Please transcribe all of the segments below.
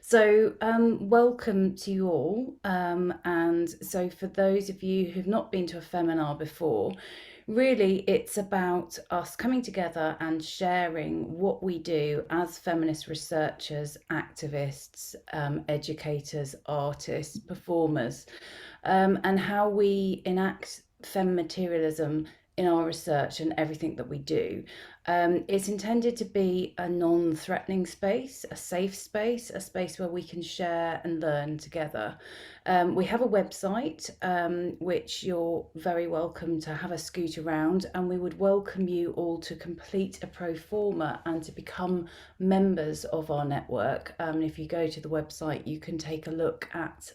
So, welcome to you all. And so, for those of you who've not been to a PhEminar before, really it's about us coming together and sharing what we do as feminist researchers, activists, educators, artists, performers, and how we enact femme materialism in our research and everything that we do. It's intended to be a non-threatening space, a safe space, a space where we can share and learn together. We have a website, which you're very welcome to have a scoot around, and we would welcome you all to complete a pro forma and to become members of our network. If you go to the website, you can take a look at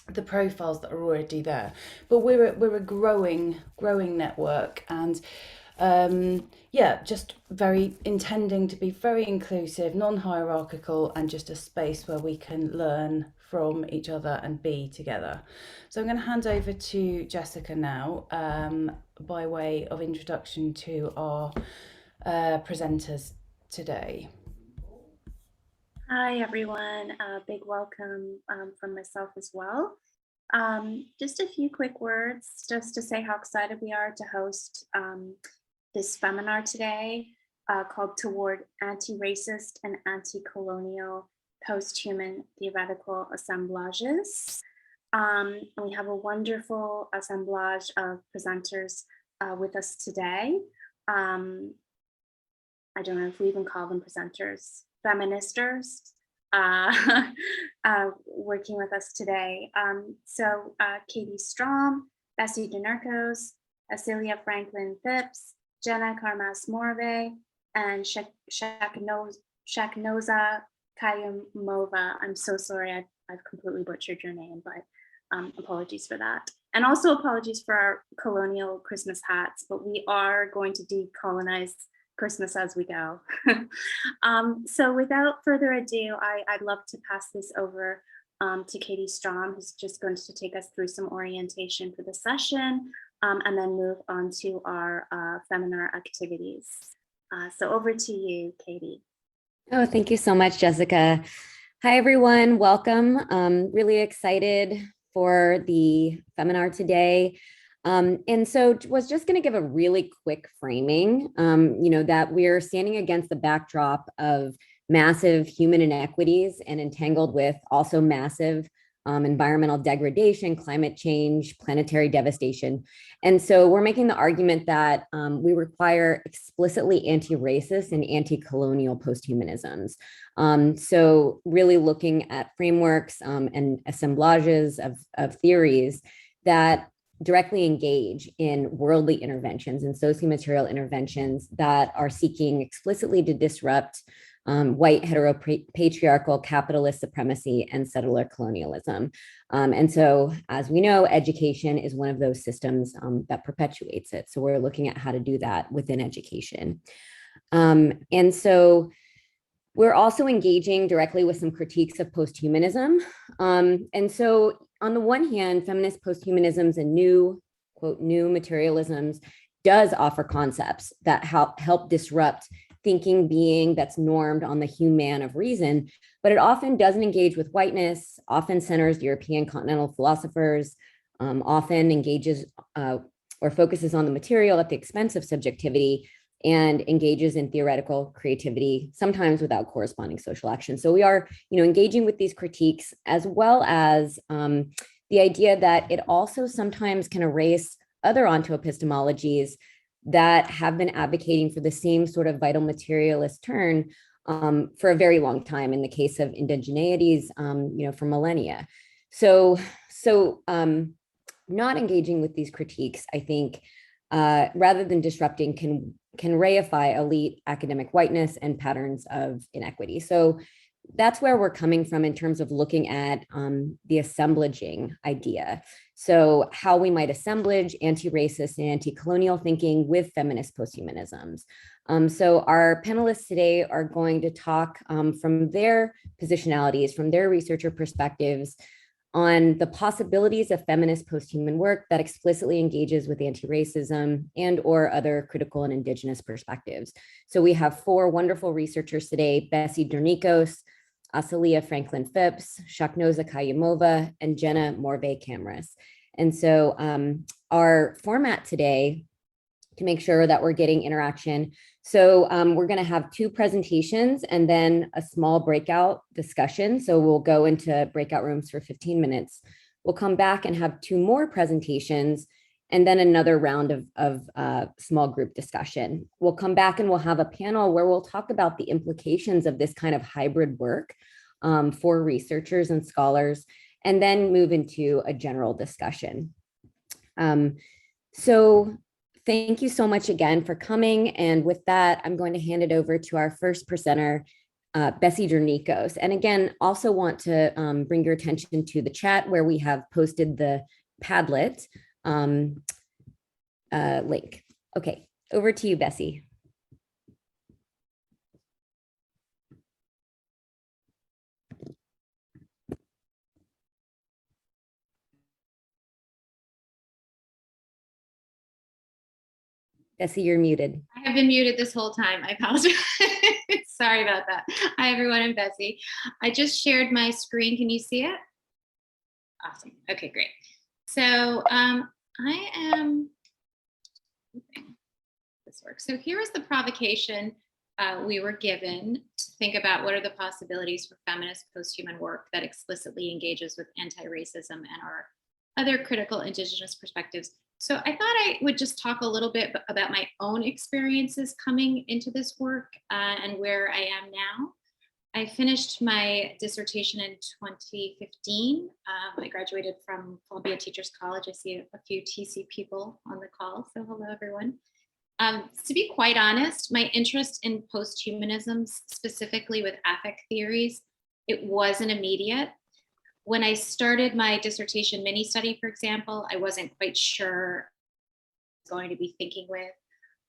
the profiles that are already there. But we're a growing network, and yeah, just very intending to be very inclusive, non-hierarchical, and just a space where we can learn from each other and be together. So I'm going to hand over to Jessica now, by way of introduction to our presenters today. Hi, everyone. Big welcome from myself as well. Just a few quick words just to say how excited we are to host this PhEminar today called Toward Anti-Racist and Anti-Colonial Post-Human Theoretical Assemblages. And we have a wonderful assemblage of presenters with us today. I don't know if we even call them presenters, feministers, working with us today. So Katie Strom, Bessie Durnicos, Celia Franklin Phipps, Jenna Karmas Morve, and Shaknoza Kayumova. I'm so sorry, I've completely butchered your name, but apologies for that. And also apologies for our colonial Christmas hats, but we are going to decolonize Christmas as we go. So without further ado, I'd love to pass this over to Katie Strom, who's just going to take us through some orientation for the session, and then move on to our PhEminar activities. So over to you, Katie. Oh, thank you so much, Jessica. Hi, everyone. Welcome. Really excited for the PhEminar today. And so was just going to give a really quick framing, that we're standing against the backdrop of massive human inequities and entangled with also massive environmental degradation, climate change, planetary devastation. And so we're making the argument that we require explicitly anti-racist and anti-colonial posthumanisms. So really looking at frameworks and assemblages of theories that directly engage in worldly interventions and socio-material interventions that are seeking explicitly to disrupt white heteropatriarchal capitalist supremacy and settler colonialism. And so, as we know, education is one of those systems that perpetuates it. So we're looking at how to do that within education. And so we're also engaging directly with some critiques of posthumanism. And so on the one hand, feminist posthumanisms and new materialisms does offer concepts that help disrupt thinking being that's normed on the human of reason, but it often doesn't engage with whiteness, often centers European continental philosophers, often engages or focuses on the material at the expense of subjectivity, and engages in theoretical creativity, sometimes without corresponding social action. So we are, engaging with these critiques, as well as the idea that it also sometimes can erase other onto-epistemologies that have been advocating for the same sort of vital materialist turn for a very long time, in the case of indigeneities, for millennia. So not engaging with these critiques, I think, rather than disrupting, can reify elite academic whiteness and patterns of inequity. So that's where we're coming from in terms of looking at the assemblaging idea. So how we might assemblage anti-racist and anti-colonial thinking with feminist posthumanisms. So our panelists today are going to talk from their positionalities, from their researcher perspectives, on the possibilities of feminist posthuman work that explicitly engages with anti-racism and or other critical and indigenous perspectives. So we have four wonderful researchers today: Bessie Durnicos, Asalia Franklin Phipps, Shaknoza Kayumova, and Jenna Morvay-Camras. And so our format today, to make sure that we're getting interaction. So we're going to have 2 presentations and then a small breakout discussion. So we'll go into breakout rooms for 15 minutes. We'll come back and have 2 more presentations and then another round of small group discussion. We'll come back and we'll have a panel where we'll talk about the implications of this kind of hybrid work for researchers and scholars, and then move into a general discussion. So thank you so much again for coming. And with that, I'm going to hand it over to our first presenter, Bessie Durnicos. And again, also want to bring your attention to the chat where we have posted the Padlet link. Okay, over to you, Bessie. Bessie, you're muted. I have been muted this whole time. I apologize. Sorry about that. Hi, everyone. I'm Bessie. I just shared my screen. Can you see it? Awesome. Okay, great. So I am, this works. So here is the provocation we were given to think about what are the possibilities for feminist post-human work that explicitly engages with anti-racism and our other critical Indigenous perspectives. So I thought I would just talk a little bit about my own experiences coming into this work and where I am now. I finished my dissertation in 2015. I graduated from Columbia Teachers College. I see a few TC people on the call, so hello everyone. To be quite honest, my interest in post-humanisms, specifically with affect theories, it wasn't immediate. When I started my dissertation mini study, for example, I wasn't quite sure I was going to be thinking with,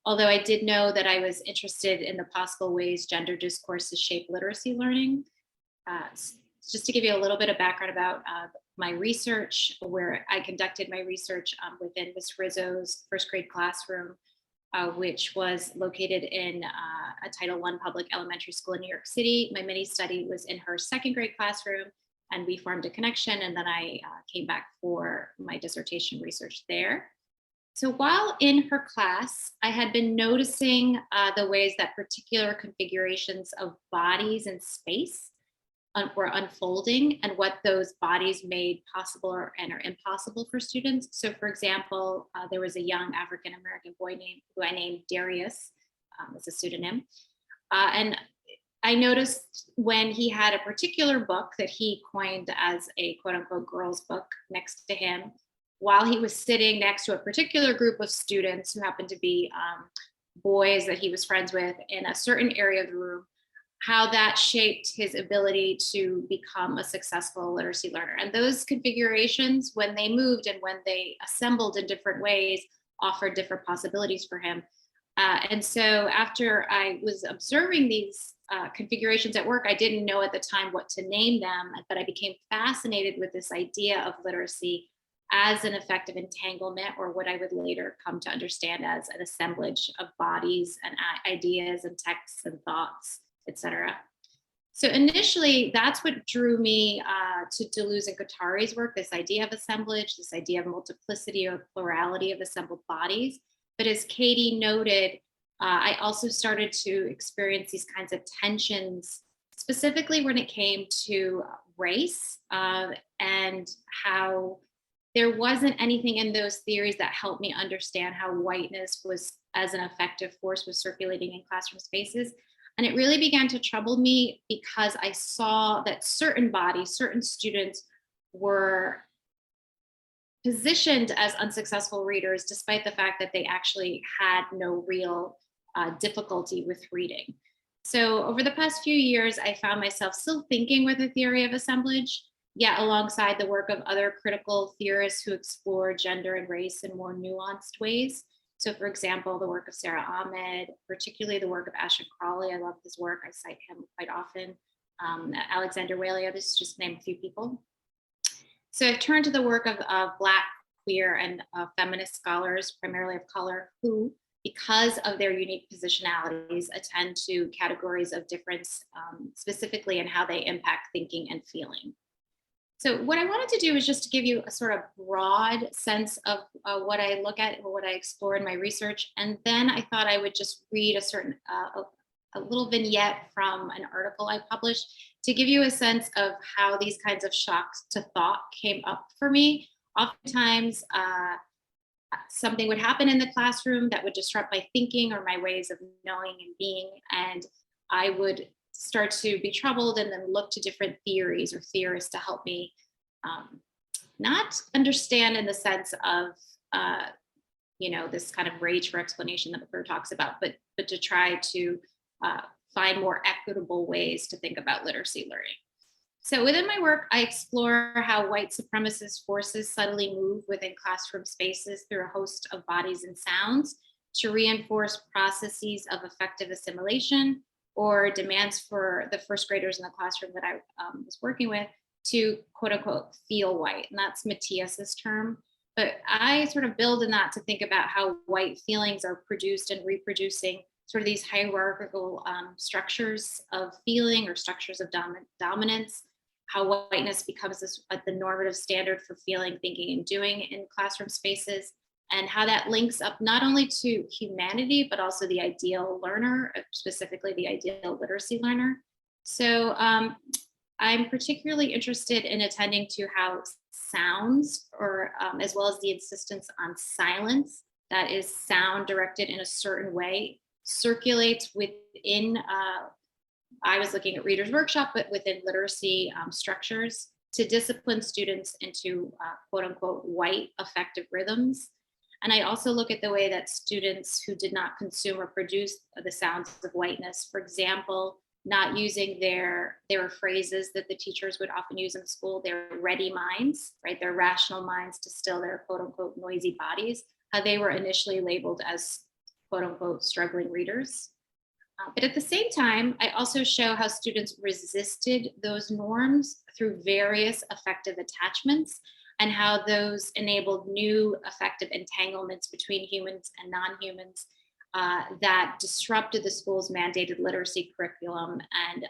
although I did know that I was interested in the possible ways gender discourses shape literacy learning. Just to give you a little bit of background about my research, where I conducted my research within Ms. Rizzo's first grade classroom, which was located in a Title I public elementary school in New York City. My mini study was in her second grade classroom, and we formed a connection, and then I came back for my dissertation research there. So while in her class, I had been noticing the ways that particular configurations of bodies and space were unfolding and what those bodies made possible and are impossible for students. So for example, there was a young African-American boy who I named Darius as a pseudonym. And I noticed when he had a particular book that he coined as a quote unquote girls book next to him, while he was sitting next to a particular group of students who happened to be boys that he was friends with in a certain area of the room, how that shaped his ability to become a successful literacy learner. And those configurations, when they moved and when they assembled in different ways, offered different possibilities for him. And so after I was observing these configurations at work, I didn't know at the time what to name them, but I became fascinated with this idea of literacy as an effective entanglement, or what I would later come to understand as an assemblage of bodies and ideas and texts and thoughts, etc. So initially, that's what drew me to Deleuze and Guattari's work, this idea of assemblage, this idea of multiplicity or plurality of assembled bodies. But as Katie noted, I also started to experience these kinds of tensions, specifically when it came to race and how there wasn't anything in those theories that helped me understand how whiteness was, as an effective force, was circulating in classroom spaces. And it really began to trouble me because I saw that certain bodies, certain students were positioned as unsuccessful readers, despite the fact that they actually had no real difficulty with reading. So over the past few years, I found myself still thinking with a theory of assemblage, yet alongside the work of other critical theorists who explore gender and race in more nuanced ways. So for example, the work of Sarah Ahmed, particularly the work of Ashton Crawley. I love his work, I cite him quite often. Alexander Whaley, this is just to name a few people. So I've turned to the work of Black, queer, and feminist scholars, primarily of color, who because of their unique positionalities, attend to categories of difference, specifically in how they impact thinking and feeling. So what I wanted to do is just to give you a sort of broad sense of what I look at or what I explore in my research. And then I thought I would just read a little vignette from an article I published to give you a sense of how these kinds of shocks to thought came up for me. Oftentimes, something would happen in the classroom that would disrupt my thinking or my ways of knowing and being. And I would start to be troubled and then look to different theories or theorists to help me not understand in the sense of, this kind of rage for explanation that McClure talks about, but to try to find more equitable ways to think about literacy learning. So within my work, I explore how white supremacist forces subtly move within classroom spaces through a host of bodies and sounds to reinforce processes of effective assimilation or demands for the first graders in the classroom that I was working with to quote unquote feel white. And that's Matthias's term. But I sort of build in that to think about how white feelings are produced and reproducing sort of these hierarchical structures of feeling or structures of dominance, how whiteness becomes the normative standard for feeling, thinking, and doing in classroom spaces, and how that links up not only to humanity, but also the ideal learner, specifically the ideal literacy learner. So I'm particularly interested in attending to how sounds, or as well as the insistence on silence, that is sound directed in a certain way, circulates within, I was looking at Reader's Workshop, but within literacy structures to discipline students into quote unquote white affective rhythms. And I also look at the way that students who did not consume or produce the sounds of whiteness, for example, not using their phrases that the teachers would often use in school, their ready minds, right? Their rational minds to still their quote unquote noisy bodies, how they were initially labeled as quote unquote struggling readers. But at the same time, I also show how students resisted those norms through various affective attachments and how those enabled new affective entanglements between humans and non-humans that disrupted the school's mandated literacy curriculum and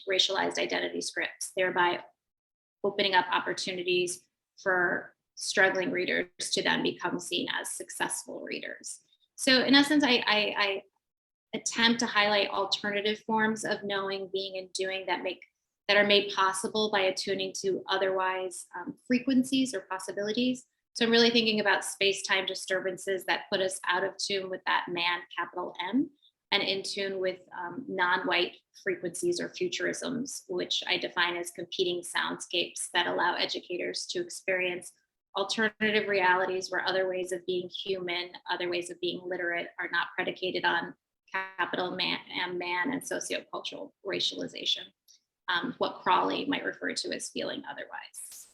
racialized identity scripts, thereby opening up opportunities for struggling readers to then become seen as successful readers. So in essence, I attempt to highlight alternative forms of knowing, being, and doing that are made possible by attuning to otherwise frequencies or possibilities. So I'm really thinking about space-time disturbances that put us out of tune with that man, capital M, and in tune with non-white frequencies or futurisms, which I define as competing soundscapes that allow educators to experience alternative realities where other ways of being human, other ways of being literate are not predicated on capital man and sociocultural racialization, what Crawley might refer to as feeling otherwise.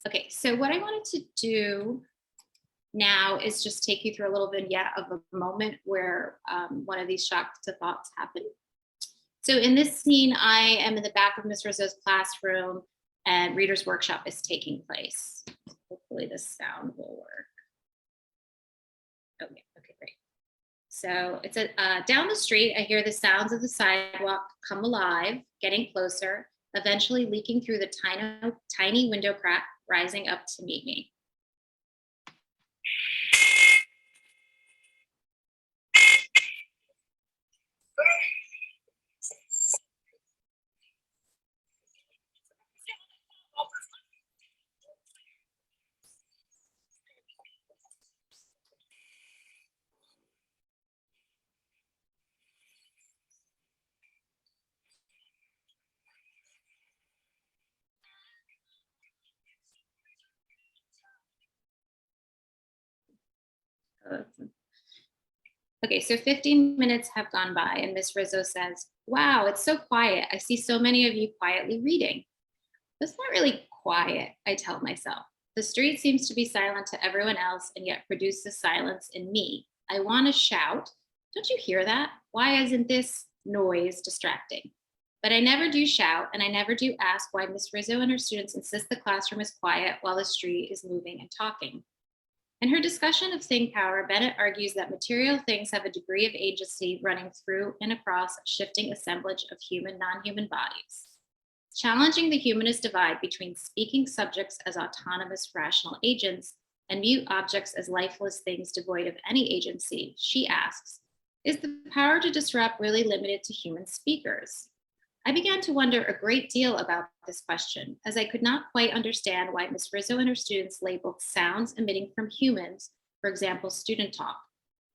Okay, so what I wanted to do now is just take you through a little vignette of a moment where one of these shocks to thoughts happened. So in this scene, I am in the back of Ms. Rizzo's classroom and Reader's Workshop is taking place. Hopefully this sound will work. Okay, great. So it's down the street, I hear the sounds of the sidewalk come alive, getting closer, eventually leaking through the tiny window crack, rising up to meet me. Okay, so 15 minutes have gone by and Miss Rizzo says, "Wow, it's so quiet. I see so many of you quietly reading." That's not really quiet, I tell myself. The street seems to be silent to everyone else and yet produces silence in me. I want to shout, "Don't you hear that? Why isn't this noise distracting?" But I never do shout and I never do ask why Miss Rizzo and her students insist the classroom is quiet while the street is moving and talking. In her discussion of thing power, Bennett argues that material things have a degree of agency running through and across a shifting assemblage of human, non-human bodies. Challenging the humanist divide between speaking subjects as autonomous, rational agents and mute objects as lifeless things devoid of any agency, she asks, is the power to disrupt really limited to human speakers? I began to wonder a great deal about this question, as I could not quite understand why Ms. Rizzo and her students labeled sounds emitting from humans, for example, student talk,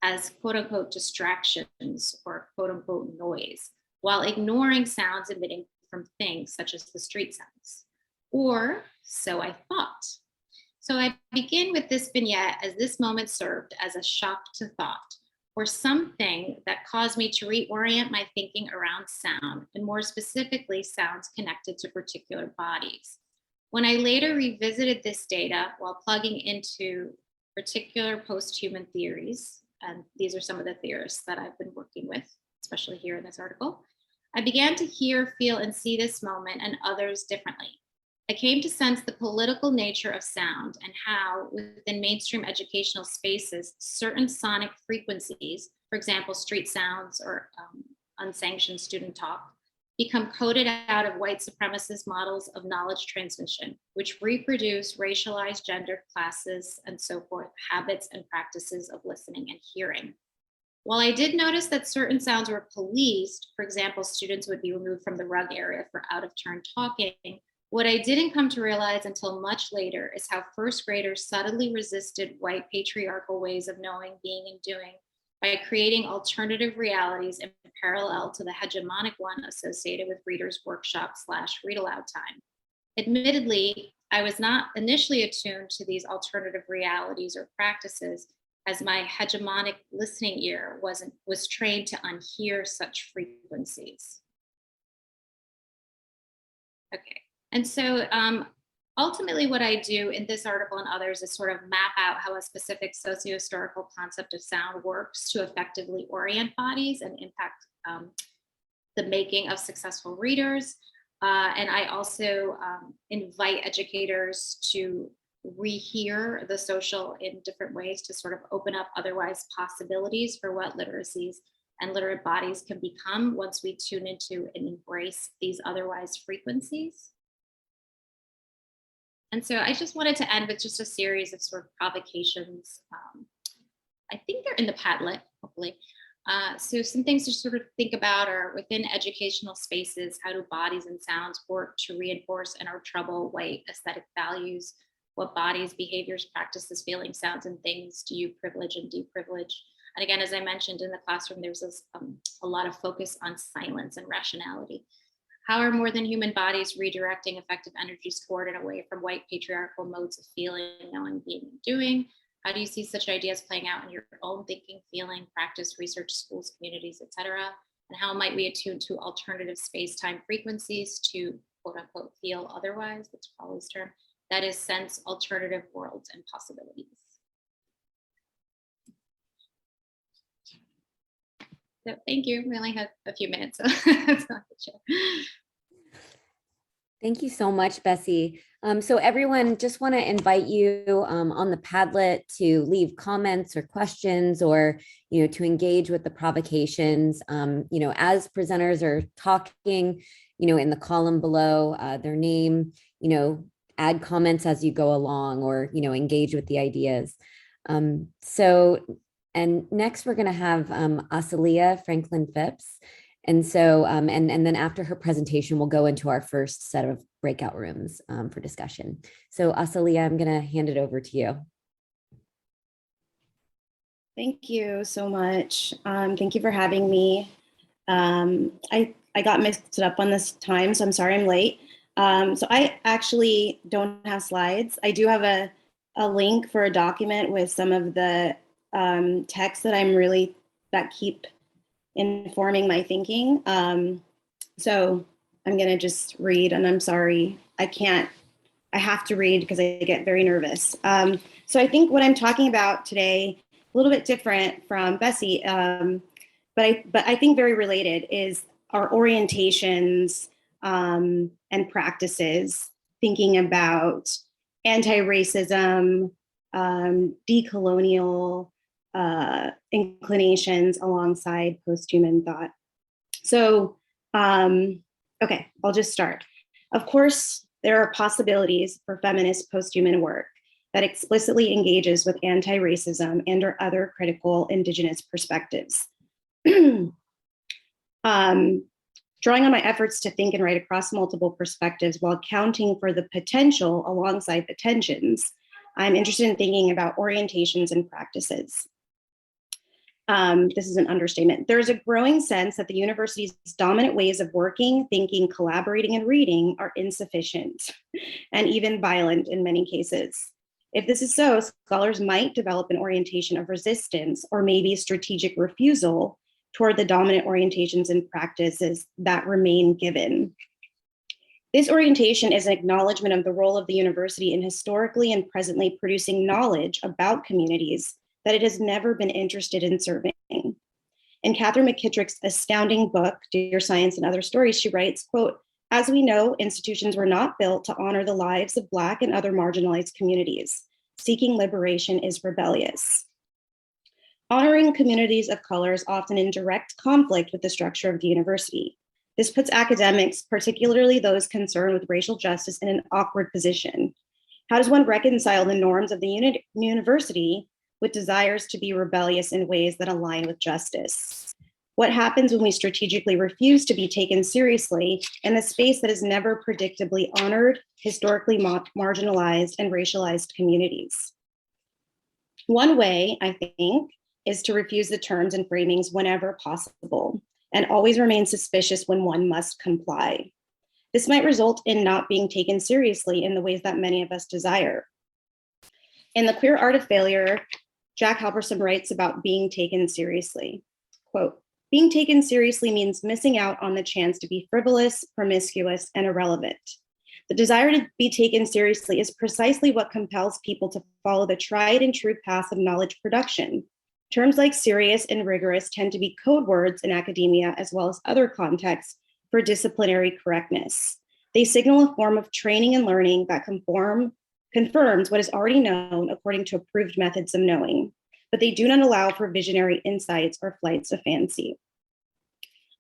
as quote unquote distractions or quote unquote noise, while ignoring sounds emitting from things such as the street sounds. Or so I thought. So I begin with this vignette as this moment served as a shock to thought, or something that caused me to reorient my thinking around sound, and more specifically, sounds connected to particular bodies. When I later revisited this data while plugging into particular post-human theories, and these are some of the theorists that I've been working with, especially here in this article, I began to hear, feel, and see this moment and others differently. I came to sense the political nature of sound and how, within mainstream educational spaces, certain sonic frequencies, for example, street sounds or unsanctioned student talk, become coded out of white supremacist models of knowledge transmission, which reproduce racialized gender classes and so forth, habits and practices of listening and hearing. While I did notice that certain sounds were policed, for example, students would be removed from the rug area for out of turn talking, what I didn't come to realize until much later is how first graders subtly resisted white patriarchal ways of knowing, being, and doing by creating alternative realities in parallel to the hegemonic one associated with readers' workshop / read aloud time. Admittedly, I was not initially attuned to these alternative realities or practices, as my hegemonic listening ear was trained to unhear such frequencies. Okay. And so ultimately what I do in this article and others is sort of map out how a specific socio-historical concept of sound works to effectively orient bodies and impact the making of successful readers. And I also invite educators to rehear the social in different ways to sort of open up otherwise possibilities for what literacies and literate bodies can become once we tune into and embrace these otherwise frequencies. And so I just wanted to end with just a series of sort of provocations. I think they're in the Padlet, hopefully. So some things to sort of think about are within educational spaces, how do bodies and sounds work to reinforce and or trouble white aesthetic values? What bodies, behaviors, practices, feelings, sounds, and things do you privilege and deprivilege? And again, as I mentioned in the classroom, there's a lot of focus on silence and rationality. How are more than human bodies redirecting effective energies toward and away from white patriarchal modes of feeling, knowing, being, and doing? How do you see such ideas playing out in your own thinking, feeling, practice, research, schools, communities, etc.? And how might we attune to alternative space-time frequencies to quote unquote feel otherwise, that's Polly's term, that is sense alternative worlds and possibilities. So thank you. We only have a few minutes, so that's not the chair. Thank you so much, Bessie. So everyone, just want to invite you on the Padlet to leave comments or questions, or to engage with the provocations. As presenters are talking, in the column below their name, add comments as you go along, or engage with the ideas. And next we're going to have Asalia Franklin Phipps. And so, and then after her presentation, we'll go into our first set of breakout rooms for discussion. So Asalia, I'm going to hand it over to you. Thank you so much. Thank you for having me. I got mixed up on this time, so I'm sorry I'm late. So I actually don't have slides. I do have a link for a document with some of the texts that keep informing my thinking. So I'm gonna just read, and I'm sorry, I have to read because I get very nervous. So I think what I'm talking about today, a little bit different from Bessie, but I think very related, is our orientations and practices, thinking about anti-racism, decolonial inclinations alongside post-human thought. So, okay, I'll just start. Of course, there are possibilities for feminist post-human work that explicitly engages with anti-racism and or other critical Indigenous perspectives. Drawing on my efforts to think and write across multiple perspectives while accounting for the potential alongside the tensions, I'm interested in thinking about orientations and practices. This is an understatement. There is a growing sense that the university's dominant ways of working, thinking, collaborating, and reading are insufficient and even violent in many cases. If this is so, scholars might develop an orientation of resistance or maybe strategic refusal toward the dominant orientations and practices that remain given. This orientation is an acknowledgement of the role of the university in historically and presently producing knowledge about communities that it has never been interested in serving. In Catherine McKittrick's astounding book, Dear Science and Other Stories, she writes, quote, "As we know, institutions were not built to honor the lives of Black and other marginalized communities. Seeking liberation is rebellious." Honoring communities of color is often in direct conflict with the structure of the university. This puts academics, particularly those concerned with racial justice, in an awkward position. How does one reconcile the norms of the university with desires to be rebellious in ways that align with justice? What happens when we strategically refuse to be taken seriously in a space that has never predictably honored historically marginalized and racialized communities? One way, I think, is to refuse the terms and framings whenever possible, and always remain suspicious when one must comply. This might result in not being taken seriously in the ways that many of us desire. In The Queer Art of Failure, Jack Halverson writes about being taken seriously. Quote, "Being taken seriously means missing out on the chance to be frivolous, promiscuous, and irrelevant. The desire to be taken seriously is precisely what compels people to follow the tried and true path of knowledge production. Terms like serious and rigorous tend to be code words in academia as well as other contexts for disciplinary correctness. They signal a form of training and learning that confirms what is already known according to approved methods of knowing, but they do not allow for visionary insights or flights of fancy."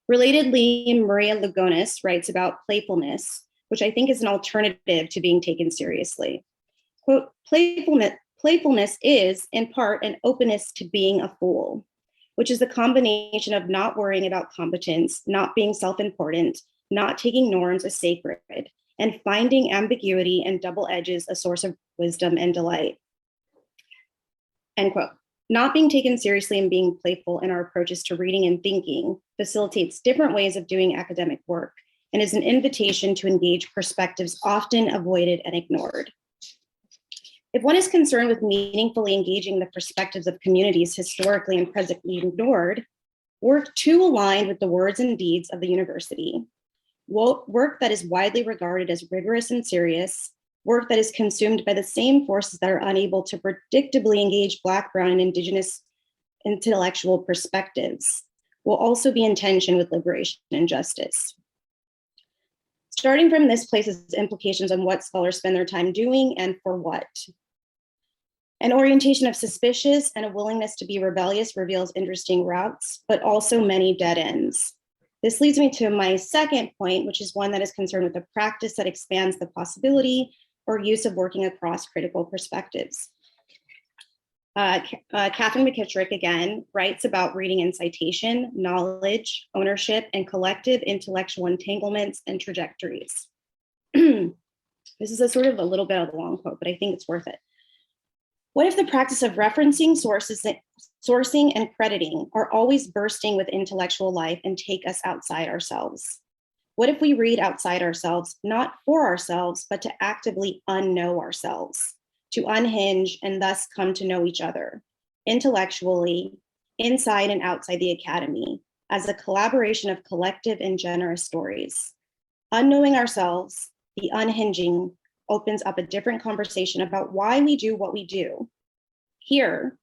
Relatedly, Maria Lugonis writes about playfulness, which I think is an alternative to being taken seriously. Quote, Playfulness is, in part, an openness to being a fool, which is the combination of not worrying about competence, not being self-important, not taking norms as sacred, and finding ambiguity and double edges a source of wisdom and delight. End quote. Not being taken seriously and being playful in our approaches to reading and thinking facilitates different ways of doing academic work and is an invitation to engage perspectives often avoided and ignored. If one is concerned with meaningfully engaging the perspectives of communities historically and presently ignored, work too aligned with the words and deeds of the university, work that is widely regarded as rigorous and serious, work that is consumed by the same forces that are unable to predictably engage Black, Brown, and Indigenous intellectual perspectives, will also be in tension with liberation and justice. Starting from this places implications on what scholars spend their time doing and for what. An orientation of suspicious and a willingness to be rebellious reveals interesting routes, but also many dead ends. This leads me to my second point, which is one that is concerned with a practice that expands the possibility or use of working across critical perspectives. Catherine McKittrick, again, writes about reading and citation, knowledge, ownership, and collective intellectual entanglements and trajectories. This is a sort of a little bit of a long quote, but I think it's worth it. What if the practice of referencing sourcing and crediting are always bursting with intellectual life and take us outside ourselves? What if we read outside ourselves, not for ourselves, but to actively unknow ourselves, to unhinge and thus come to know each other, intellectually, inside and outside the academy, as a collaboration of collective and generous stories? Unknowing ourselves, the unhinging, opens up a different conversation about why we do what we do. Here,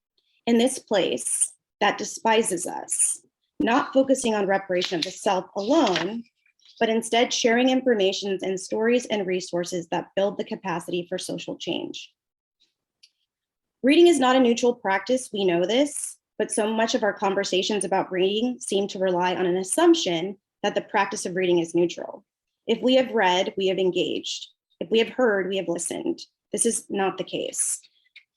in this place that despises us, not focusing on reparation of the self alone, but instead sharing information and stories and resources that build the capacity for social change. Reading is not a neutral practice, we know this, but so much of our conversations about reading seem to rely on an assumption that the practice of reading is neutral. If we have read, we have engaged. If we have heard, we have listened. This is not the case.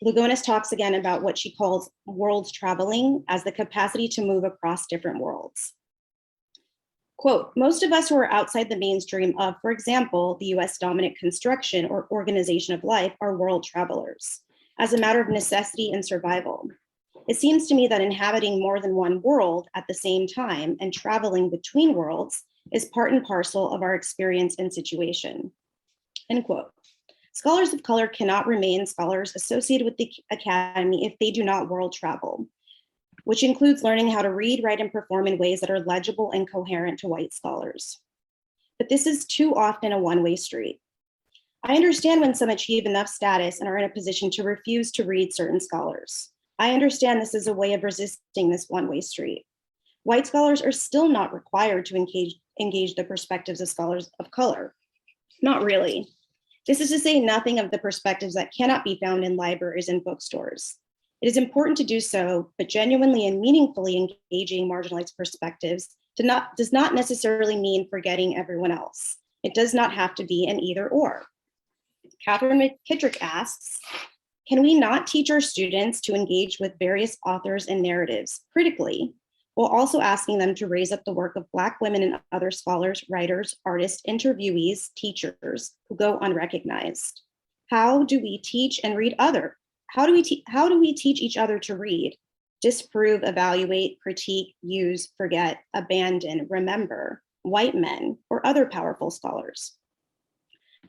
Lugones talks again about what she calls worlds traveling as the capacity to move across different worlds. Quote, most of us who are outside the mainstream of, for example, the US dominant construction or organization of life are world travelers as a matter of necessity and survival. It seems to me that inhabiting more than one world at the same time and traveling between worlds is part and parcel of our experience and situation, end quote. Scholars of color cannot remain scholars associated with the academy if they do not world travel, which includes learning how to read, write, and perform in ways that are legible and coherent to white scholars. But this is too often a one-way street. I understand when some achieve enough status and are in a position to refuse to read certain scholars. I understand this is a way of resisting this one-way street. White scholars are still not required to engage the perspectives of scholars of color. Not really. This is to say nothing of the perspectives that cannot be found in libraries and bookstores. It is important to do so, but genuinely and meaningfully engaging marginalized perspectives does not necessarily mean forgetting everyone else. It does not have to be an either or. Catherine McKittrick asks, can we not teach our students to engage with various authors and narratives critically, while also asking them to raise up the work of Black women and other scholars, writers, artists, interviewees, teachers who go unrecognized? How do we teach and read other? How do we teach each other to read, disprove, evaluate, critique, use, forget, abandon, remember white men or other powerful scholars?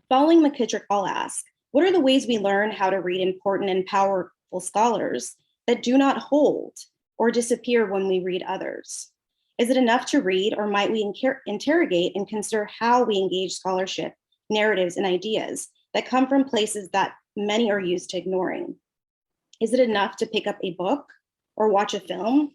Following McKittrick, I'll ask, what are the ways we learn how to read important and powerful scholars that do not hold or disappear when we read others? Is it enough to read, or might we interrogate and consider how we engage scholarship, narratives, and ideas that come from places that many are used to ignoring? Is it enough to pick up a book or watch a film?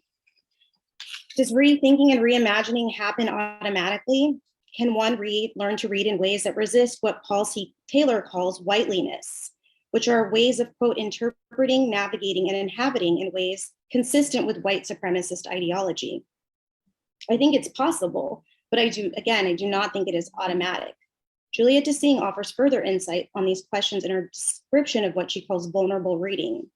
Does rethinking and reimagining happen automatically? Can one learn to read in ways that resist what Paul C. Taylor calls whiteliness, which are ways of, quote, interpreting, navigating, and inhabiting in ways consistent with white supremacist ideology? I think it's possible, but I do not think it is automatic. Juliet Dessing offers further insight on these questions in her description of what she calls vulnerable reading.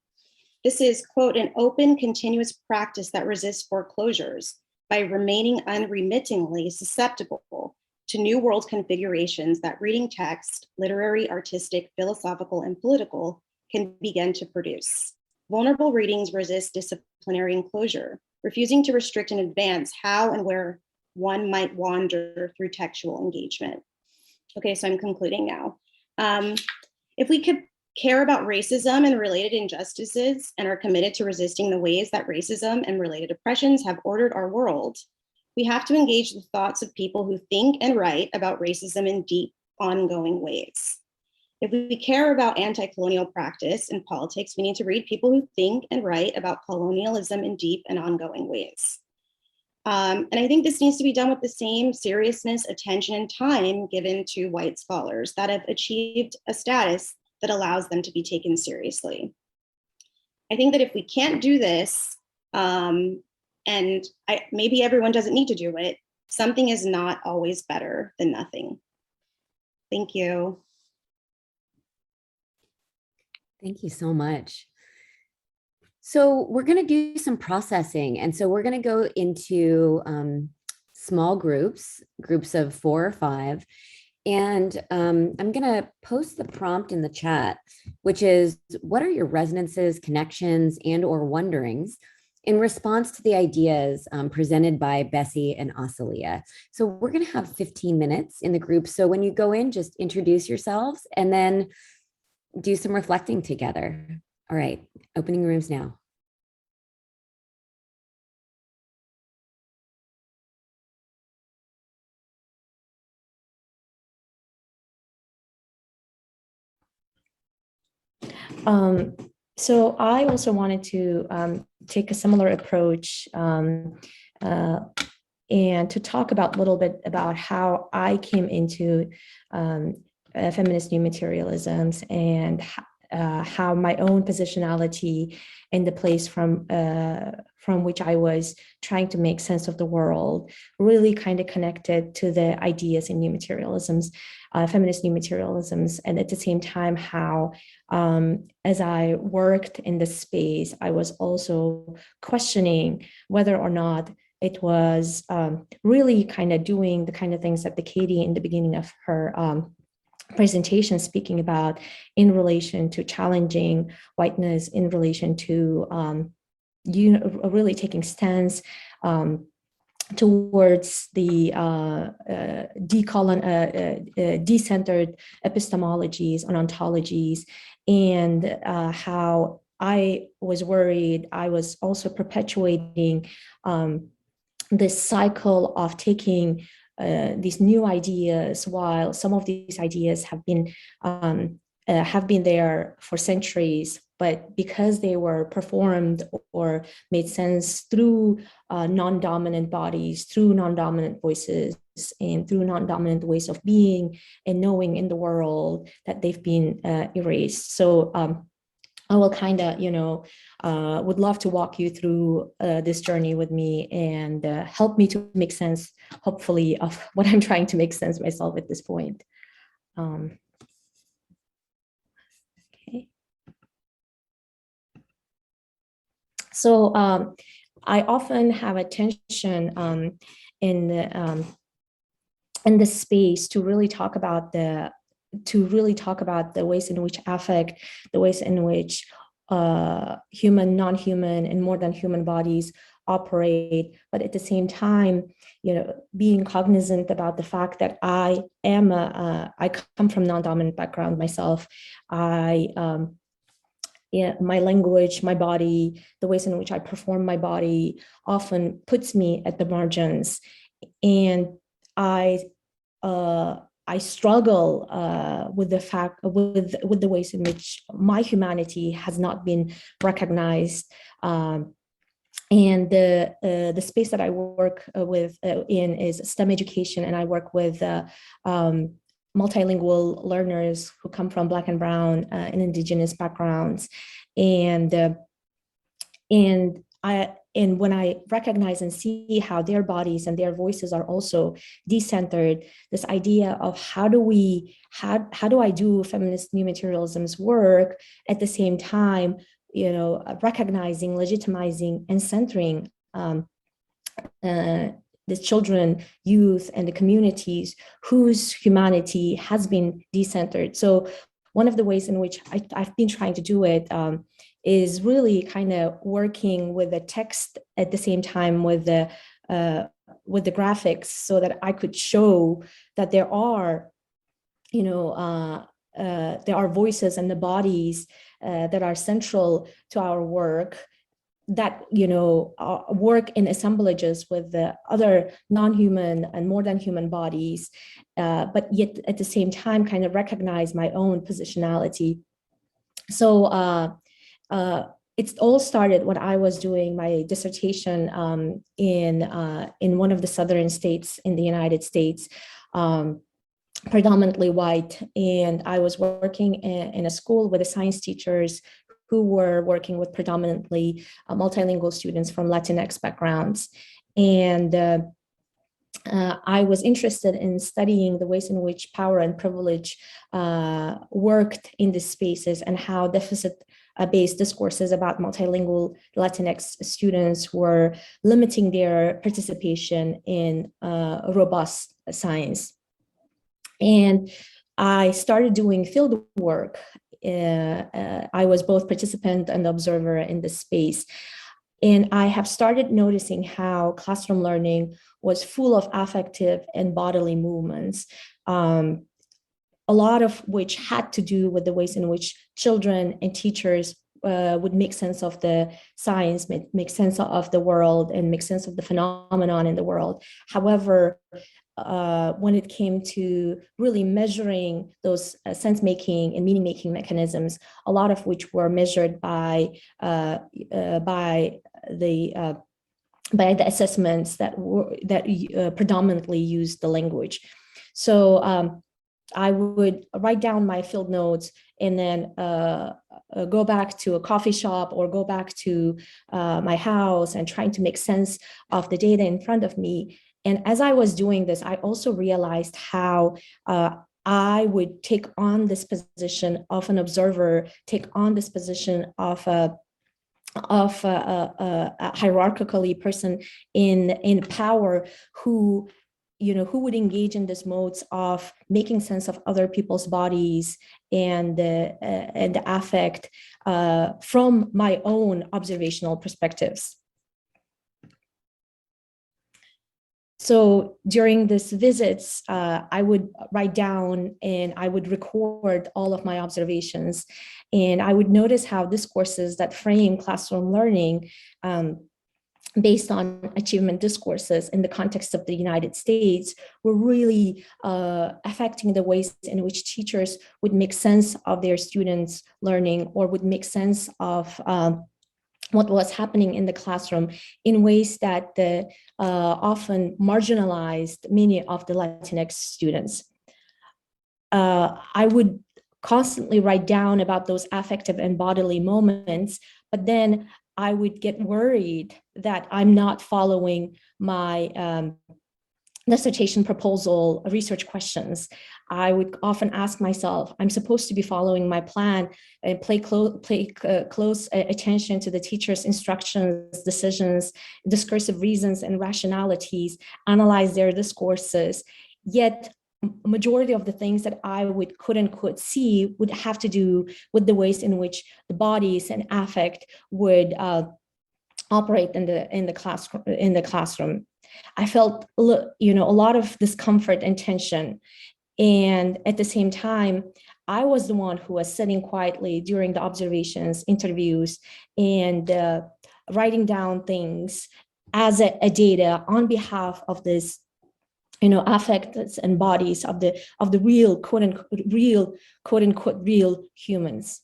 This is, quote, an open, continuous practice that resists foreclosures by remaining unremittingly susceptible to new world configurations that reading text, literary, artistic, philosophical, and political, can begin to produce. Vulnerable readings resist disciplinary enclosure, refusing to restrict in advance how and where one might wander through textual engagement. Okay, so I'm concluding now. If we could care about racism and related injustices and are committed to resisting the ways that racism and related oppressions have ordered our world, we have to engage the thoughts of people who think and write about racism in deep, ongoing ways. If we care about anti-colonial practice and politics, we need to read people who think and write about colonialism in deep and ongoing ways. And I think this needs to be done with the same seriousness, attention, and time given to white scholars that have achieved a status that allows them to be taken seriously. I think that if we can't do this, maybe everyone doesn't need to do it, something is not always better than nothing. Thank you. Thank you so much. So we're going to do some processing. And so we're going to go into small groups of 4 or 5. And I'm going to post the prompt in the chat, which is, what are your resonances, connections, and or wonderings in response to the ideas presented by Bessie and Asalia? So we're going to have 15 minutes in the group. So when you go in, just introduce yourselves and then do some reflecting together. All right, opening rooms now. So I also wanted to take a similar approach and to talk about a little bit about how I came into feminist new materialisms and how my own positionality and the place from which I was trying to make sense of the world really kind of connected to the ideas in new materialisms, feminist new materialisms, and at the same time how as I worked in this space, I was also questioning whether or not it was really kind of doing the kind of things that the Katie in the beginning of her presentation speaking about in relation to challenging whiteness, in relation to really taking stance towards the decentered epistemologies and ontologies, and how I was worried I was also perpetuating this cycle of taking these new ideas, while some of these ideas have been there for centuries, but because they were performed or made sense through non-dominant bodies, through non-dominant voices, and through non-dominant ways of being and knowing in the world, that they've been erased. So I will kind of, would love to walk you through this journey with me and help me to make sense, hopefully, of what I'm trying to make sense myself at this point. Okay. So I often have a tension in the space to really talk about the ways in which affect, the ways in which human, non-human, and more than human bodies operate, but at the same time, being cognizant about the fact that I come from non-dominant background myself. My language, my body, the ways in which I perform my body often puts me at the margins, and I struggle with the fact, with the ways in which my humanity has not been recognized. And the space that I work in is STEM education, and I work with multilingual learners who come from Black and Brown and Indigenous backgrounds, and when I recognize and see how their bodies and their voices are also decentered, this idea of how do I do feminist new materialisms work at the same time, recognizing, legitimizing, and centering the children, youth, and the communities whose humanity has been decentered. So one of the ways in which I've been trying to do it is really kind of working with the text at the same time with the graphics, so that I could show that there are, there are voices and the bodies that are central to our work, that work in assemblages with the other non-human and more than human bodies, but yet at the same time kind of recognize my own positionality. So it all started when I was doing my dissertation in one of the southern states in the United States, predominantly white, and I was working in a school with the science teachers who were working with predominantly multilingual students from Latinx backgrounds. And I was interested in studying the ways in which power and privilege worked in these spaces, and how deficit-based discourses about multilingual Latinx students were limiting their participation in robust science. And I started doing field work. I was both participant and observer in this space. And I have started noticing how classroom learning was full of affective and bodily movements, a lot of which had to do with the ways in which children and teachers would make sense of the science, make sense of the world, and make sense of the phenomenon in the world. However, when it came to really measuring those sense-making and meaning-making mechanisms, a lot of which were measured by the assessments that predominantly used the language. So I would write down my field notes and then go back to a coffee shop or go back to my house and trying to make sense of the data in front of me. And as I was doing this, I also realized how I would take on this position of an observer, take on this position of a hierarchically person in power who who would engage in this modes of making sense of other people's bodies and the affect from my own observational perspectives. So during these visits, I would write down and I would record all of my observations. And I would notice how discourses that frame classroom learning based on achievement discourses in the context of the United States were really affecting the ways in which teachers would make sense of their students' learning or would make sense of what was happening in the classroom in ways that often marginalized many of the Latinx students. I would constantly write down about those affective and bodily moments, but then I would get worried that I'm not following my dissertation proposal research questions. I would often ask myself, I'm supposed to be following my plan and pay close attention to the teacher's instructions, decisions, discursive reasons, and rationalities, analyze their discourses. Yet, majority of the things that I could see would have to do with the ways in which the bodies and affect would operate in the classroom. I felt, a lot of discomfort and tension. And at the same time, I was the one who was sitting quietly during the observations, interviews, and writing down things as a data on behalf of this, affects and bodies of the real, quote unquote, real humans.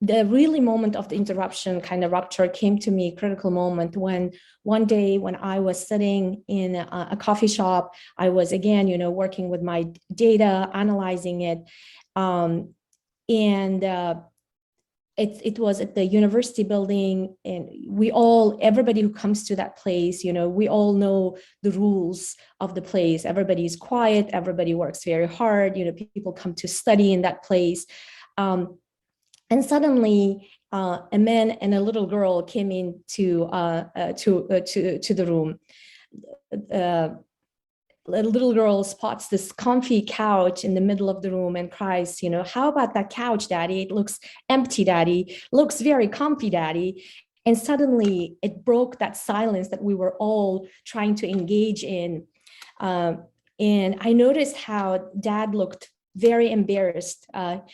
The really moment of the interruption, kind of rupture, came to me, critical moment, when one day when I was sitting in a coffee shop, I was again, working with my data, analyzing it, and it was at the university building, and everybody who comes to that place, we all know the rules of the place. Everybody is quiet, everybody works very hard, people come to study in that place. And suddenly, a man and a little girl came into to the room. The little girl spots this comfy couch in the middle of the room and cries, how about that couch, Daddy? It looks empty, Daddy. It looks very comfy, Daddy. And suddenly, it broke that silence that we were all trying to engage in. And I noticed how Dad looked very embarrassed.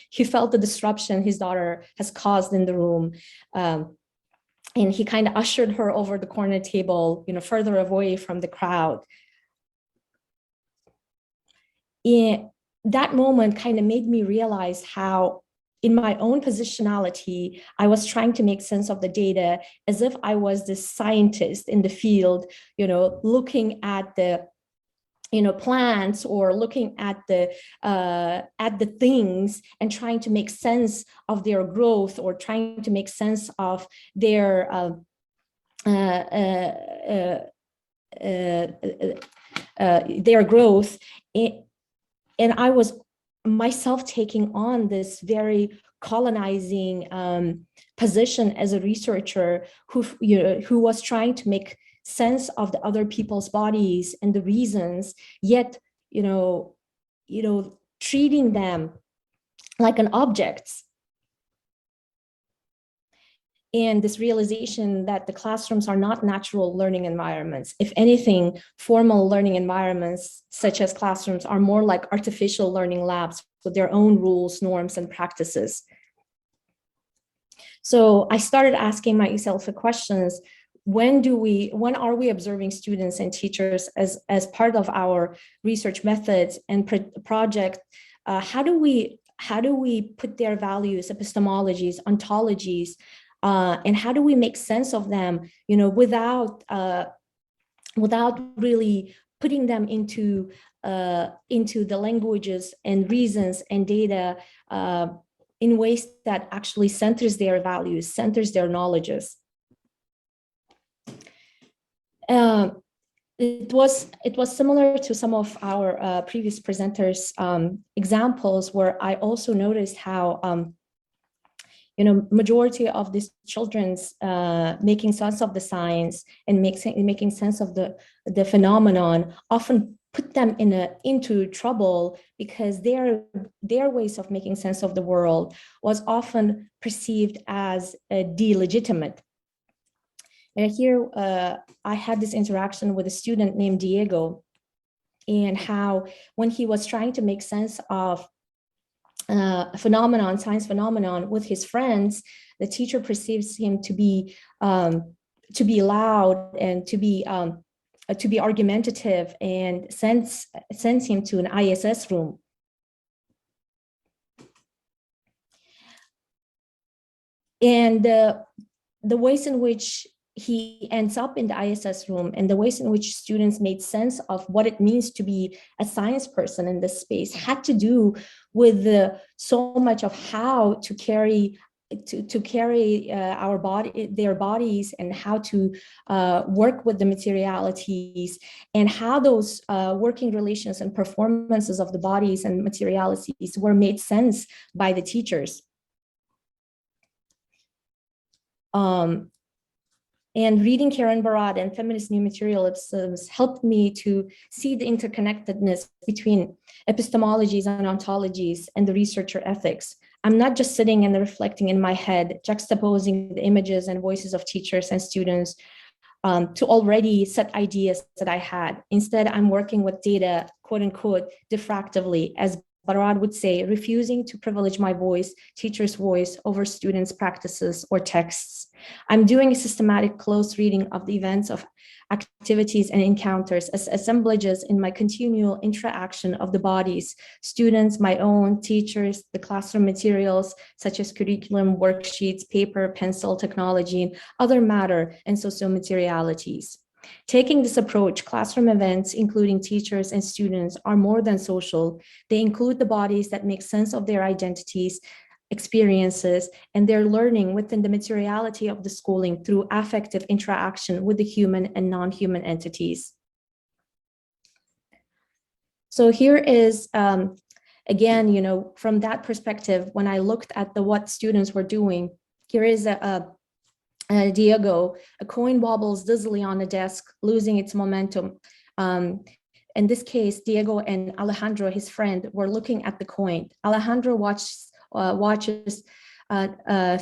He felt the disruption his daughter has caused in the room. And he kind of ushered her over the corner table, further away from the crowd. And that moment kind of made me realize how, in my own positionality, I was trying to make sense of the data as if I was this scientist in the field, looking at the plants or looking at the things and trying to make sense of their growth or trying to make sense of their growth. And I was myself taking on this very colonizing position as a researcher who was trying to make sense of the other people's bodies and the reasons, yet treating them like an objects. And this realization that the classrooms are not natural learning environments. If anything, formal learning environments such as classrooms are more like artificial learning labs with their own rules, norms, and practices. So I started asking myself the questions: when are we observing students and teachers as part of our research methods and project? How do we put their values, epistemologies, ontologies, and how do we make sense of them, without without really putting them into the languages and reasons and data in ways that actually centers their values, centers their knowledges. It was similar to some of our previous presenters' examples, where I also noticed how majority of these children's making sense of the science and making sense of the phenomenon often put them into trouble, because their ways of making sense of the world was often perceived as delegitimate. And here I had this interaction with a student named Diego, and how when he was trying to make sense of science phenomenon with his friends, the teacher perceives him to be loud and to be argumentative, and sends him to an ISS room. And the ways in which he ends up in the ISS room, and the ways in which students made sense of what it means to be a science person in this space, had to do with so much of how to carry their bodies, and how to work with the materialities, and how those working relations and performances of the bodies and materialities were made sense by the teachers. And reading Karen Barad and Feminist New Materialisms helped me to see the interconnectedness between epistemologies and ontologies and the researcher ethics. I'm not just sitting and reflecting in my head, juxtaposing the images and voices of teachers and students to already set ideas that I had. Instead, I'm working with data, quote unquote, diffractively, as Barad would say, refusing to privilege my voice, teacher's voice, over students' practices or texts. I'm doing a systematic close reading of the events of activities and encounters as assemblages in my continual interaction of the bodies, students, my own, teachers, the classroom materials, such as curriculum, worksheets, paper, pencil, technology, and other matter and socio-materialities. Taking this approach, classroom events, including teachers and students, are more than social. They include the bodies that make sense of their identities, experiences, and their learning within the materiality of the schooling through affective interaction with the human and non-human entities. So here is, again, from that perspective, when I looked at what students were doing, here is Diego, a coin wobbles dizzily on a desk, losing its momentum. In this case, Diego and Alejandro, his friend, were looking at the coin. Alejandro watches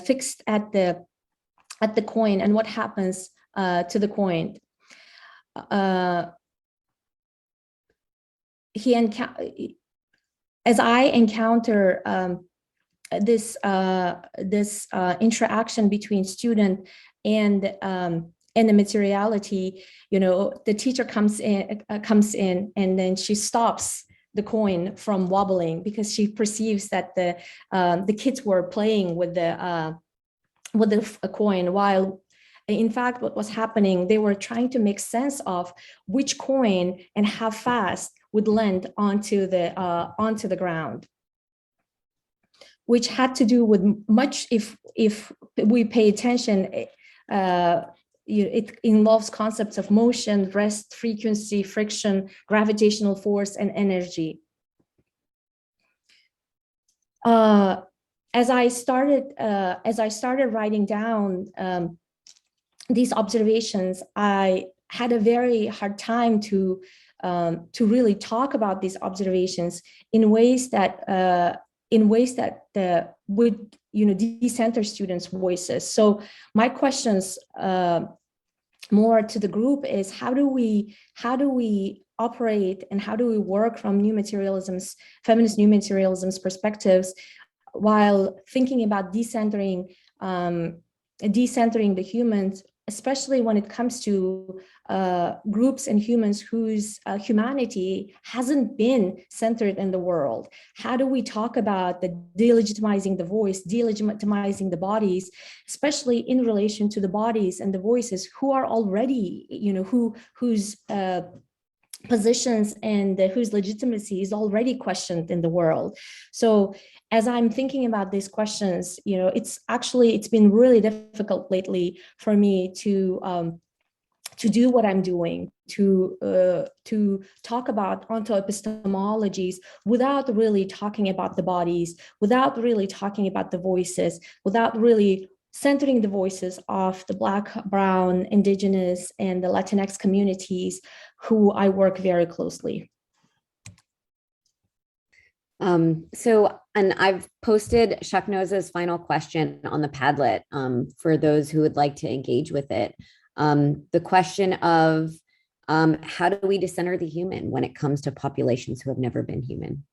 fixed at the coin, and what happens to the coin. As I encounter this interaction between student and the materiality, the teacher comes in, and then she stops the coin from wobbling, because she perceives that the kids were playing with the coin, while in fact what was happening, they were trying to make sense of which coin and how fast would land onto the ground, which had to do with much, if we pay attention, it involves concepts of motion, rest, frequency, friction, gravitational force, and energy. As I started writing down these observations, I had a very hard time to really talk about these observations in ways that would decenter students' voices. So my questions more to the group is, how do we operate, and how do we work from new materialisms, feminist new materialisms perspectives, while thinking about decentering the humans especially when it comes to groups and humans whose humanity hasn't been centered in the world. How do we talk about the delegitimizing the voice, delegitimizing the bodies, especially in relation to the bodies and the voices who are already, whose positions and whose legitimacy is already questioned in the world. So as I'm thinking about these questions, it's been really difficult lately for me to do what I'm doing, to talk about ontoepistemologies without really talking about the bodies, without really talking about the voices, without really centering the voices of the Black, Brown, Indigenous, and the Latinx communities who I work very closely. And I've posted Shaknoza's final question on the Padlet for those who would like to engage with it. The question of how do we decenter the human when it comes to populations who have never been human?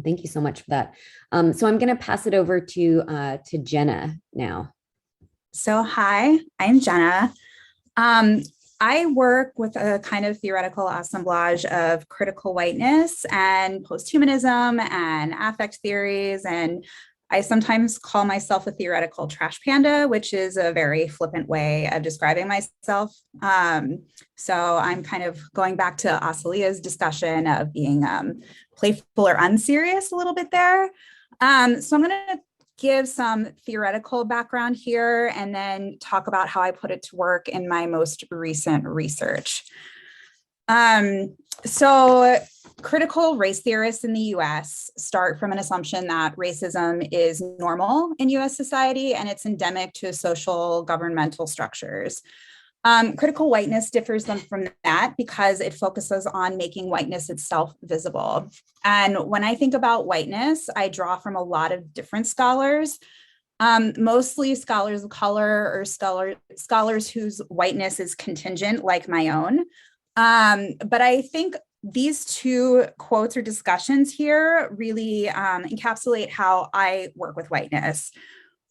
Thank you so much for that. So I'm going to pass it over to Jenna now. So hi, I'm Jenna. I work with a kind of theoretical assemblage of critical whiteness and posthumanism and affect theories. And I sometimes call myself a theoretical trash panda, which is a very flippant way of describing myself. So I'm kind of going back to Asalia's discussion of being playful or unserious a little bit there. So I'm going to give some theoretical background here and then talk about how I put it to work in my most recent research. So critical race theorists in the US start from an assumption that racism is normal in US society and it's endemic to social governmental structures. Critical whiteness differs them from that because it focuses on making whiteness itself visible. And when I think about whiteness, I draw from a lot of different scholars, mostly scholars of color or scholars whose whiteness is contingent, like my own. But I think these two quotes or discussions here really encapsulate how I work with whiteness.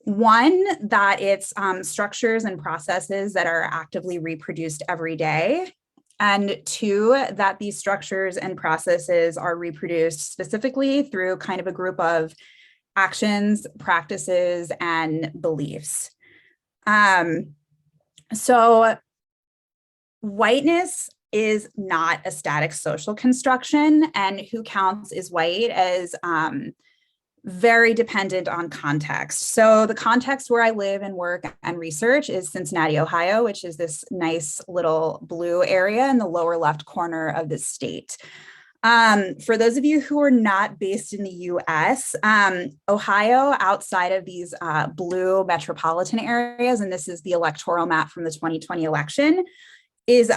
One, that it's structures and processes that are actively reproduced every day. And two, that these structures and processes are reproduced specifically through kind of a group of actions, practices, and beliefs. So whiteness is not a static social construction, and who counts is white as very dependent on context. So the context where I live and work and research is Cincinnati, Ohio, which is this nice little blue area in the lower left corner of the state. For those of you who are not based in the US, Ohio, outside of these blue metropolitan areas, and this is the electoral map from the 2020 election, is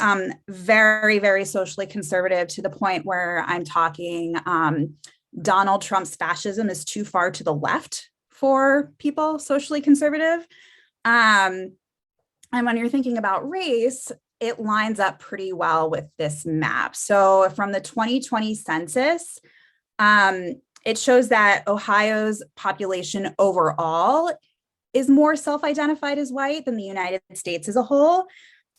very, very socially conservative to the point where I'm talking Donald Trump's fascism is too far to the left for people socially conservative. And when you're thinking about race, it lines up pretty well with this map. So from the 2020 census, it shows that Ohio's population overall is more self-identified as white than the United States as a whole.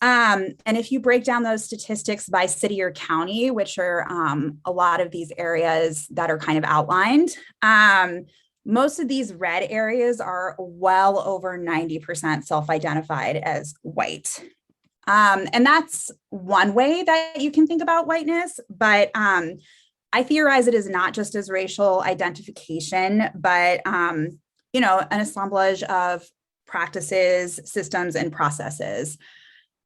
And if you break down those statistics by city or county, which are a lot of these areas that are kind of outlined, most of these red areas are well over 90% self-identified as white. And that's one way that you can think about whiteness, but I theorize it is not just as racial identification, but an assemblage of practices, systems, and processes.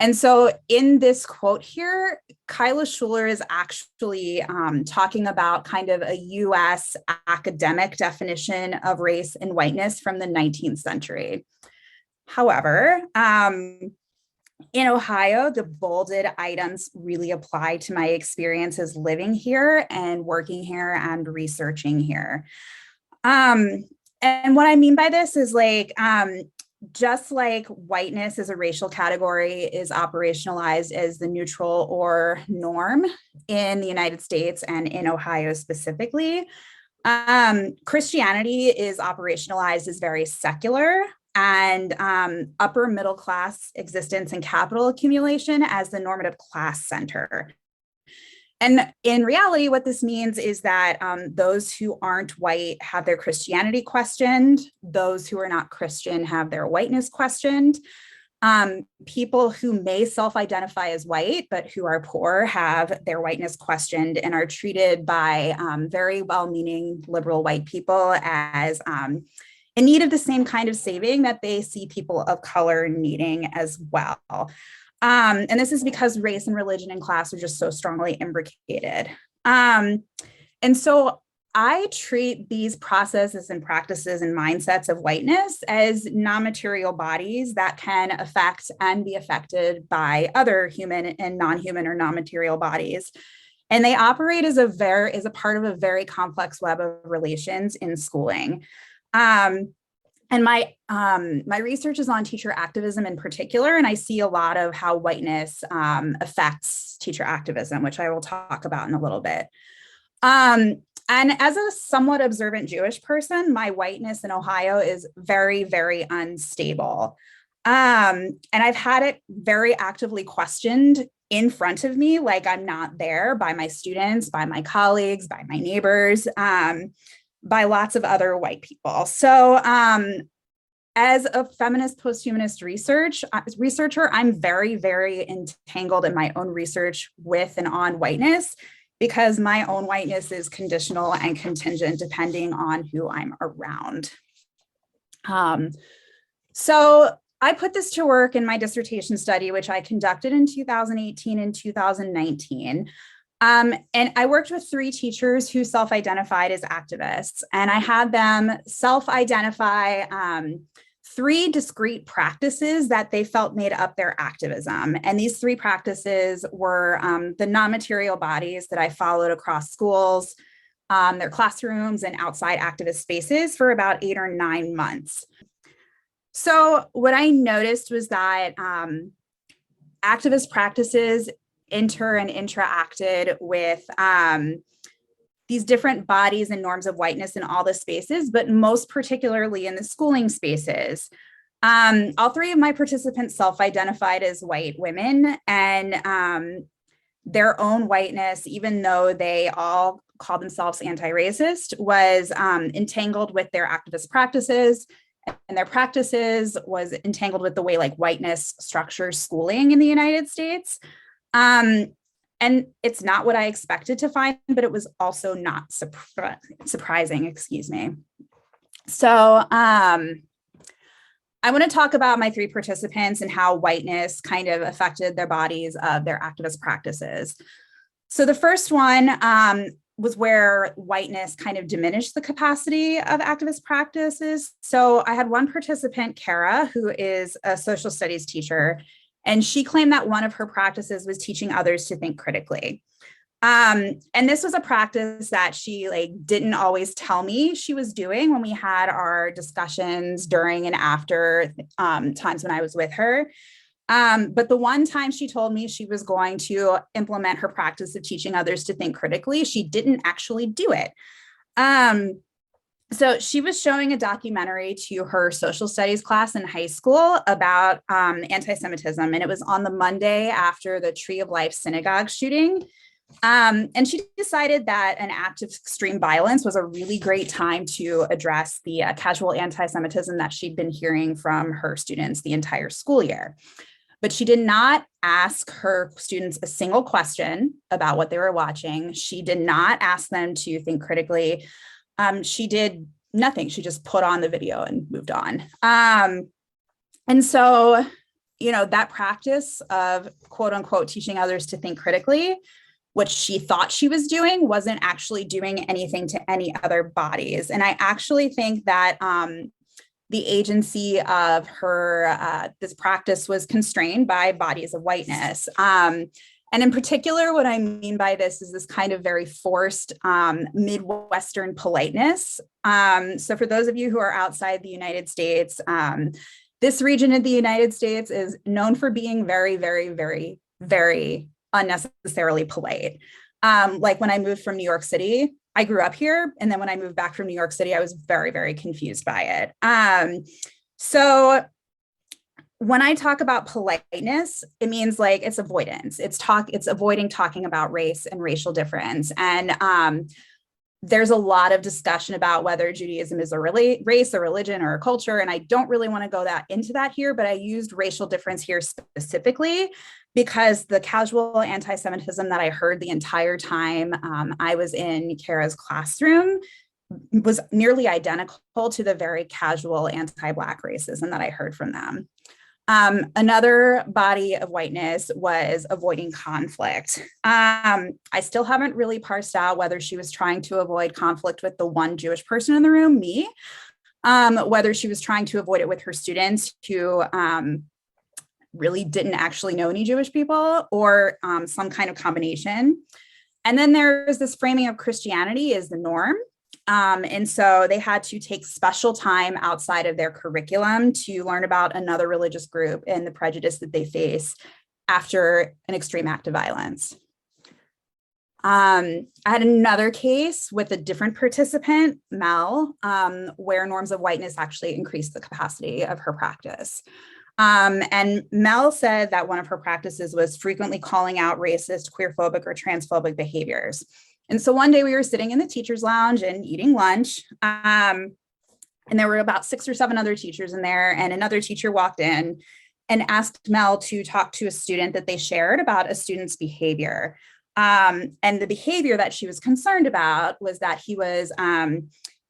And so in this quote here, Kyla Schuler is actually talking about kind of a US academic definition of race and whiteness from the 19th century. However, in Ohio, the bolded items really apply to my experiences living here and working here and researching here. And what I mean by this is just like whiteness as a racial category is operationalized as the neutral or norm in the United States and in Ohio specifically, Christianity is operationalized as very secular, and upper middle class existence and capital accumulation as the normative class center. And in reality, what this means is that those who aren't white have their Christianity questioned. Those who are not Christian have their whiteness questioned. People who may self-identify as white, but who are poor have their whiteness questioned and are treated by very well-meaning liberal white people as in need of the same kind of saving that they see people of color needing as well. And this is because race and religion and class are just so strongly imbricated. And so I treat these processes and practices and mindsets of whiteness as non-material bodies that can affect and be affected by other human and non-human or non-material bodies. And they operate as a part of a very complex web of relations in schooling. And my research is on teacher activism in particular, and I see a lot of how whiteness affects teacher activism, which I will talk about in a little bit. And as a somewhat observant Jewish person, my whiteness in Ohio is very, very unstable. And I've had it very actively questioned in front of me, like I'm not there, by my students, by my colleagues, by my neighbors, by lots of other white people. So as a feminist, post-humanist researcher, I'm very, very entangled in my own research with and on whiteness, because my own whiteness is conditional and contingent depending on who I'm around. So I put this to work in my dissertation study, which I conducted in 2018 and 2019. And I worked with 3 teachers who self-identified as activists, and I had them self-identify 3 discrete practices that they felt made up their activism. And these 3 practices were the non-material bodies that I followed across schools, their classrooms and outside activist spaces for about 8 or 9 months. So what I noticed was that activist practices inter and interacted with these different bodies and norms of whiteness in all the spaces, but most particularly in the schooling spaces. All 3 of my participants self-identified as white women, and their own whiteness, even though they all called themselves anti-racist, was entangled with their activist practices, and their practices was entangled with the way like whiteness structures schooling in the United States. And it's not what I expected to find, but it was also not surprising, excuse me. So I want to talk about my 3 participants and how whiteness kind of affected their bodies of their activist practices. So the first one was where whiteness kind of diminished the capacity of activist practices. So I had one participant, Kara, who is a social studies teacher, and she claimed that one of her practices was teaching others to think critically. And this was a practice that she didn't always tell me she was doing when we had our discussions during and after times when I was with her. But the one time she told me she was going to implement her practice of teaching others to think critically, she didn't actually do it. So she was showing a documentary to her social studies class in high school about anti-Semitism, and it was on the Monday after the Tree of Life synagogue shooting. And she decided that an act of extreme violence was a really great time to address the casual anti-Semitism that she'd been hearing from her students the entire school year. But she did not ask her students a single question about what they were watching. She did not ask them to think critically. She did nothing. She just put on the video and moved on. And so, that practice of quote unquote teaching others to think critically, what she thought she was doing wasn't actually doing anything to any other bodies. And I actually think that the agency of her, this practice was constrained by bodies of whiteness. And in particular, what I mean by this is this kind of very forced Midwestern politeness. So for those of you who are outside the United States, this region of the United States is known for being very, very, very, very unnecessarily polite. Like when I moved from New York City, I grew up here. And then when I moved back from New York City, I was very, very confused by it. So when I talk about politeness, it means like it's avoidance. It's avoiding talking about race and racial difference. And there's a lot of discussion about whether Judaism is a race, a religion, or a culture. And I don't really want to go into that here, but I used racial difference here specifically because the casual anti-Semitism that I heard the entire time I was in Kara's classroom was nearly identical to the very casual anti-Black racism that I heard from them. Another body of whiteness was avoiding conflict. I still haven't really parsed out whether she was trying to avoid conflict with the one Jewish person in the room, me, whether she was trying to avoid it with her students who really didn't actually know any Jewish people, or some kind of combination. And then there's this framing of Christianity as the norm. And so they had to take special time outside of their curriculum to learn about another religious group and the prejudice that they face after an extreme act of violence. I had another case with a different participant, Mel, where norms of whiteness actually increased the capacity of her practice. And Mel said that one of her practices was frequently calling out racist, queerphobic, or transphobic behaviors. And so one day we were sitting in the teacher's lounge and eating lunch, and there were about 6 or 7 other teachers in there, and another teacher walked in and asked Mel to talk to a student that they shared about a student's behavior. And the behavior that she was concerned about was that he was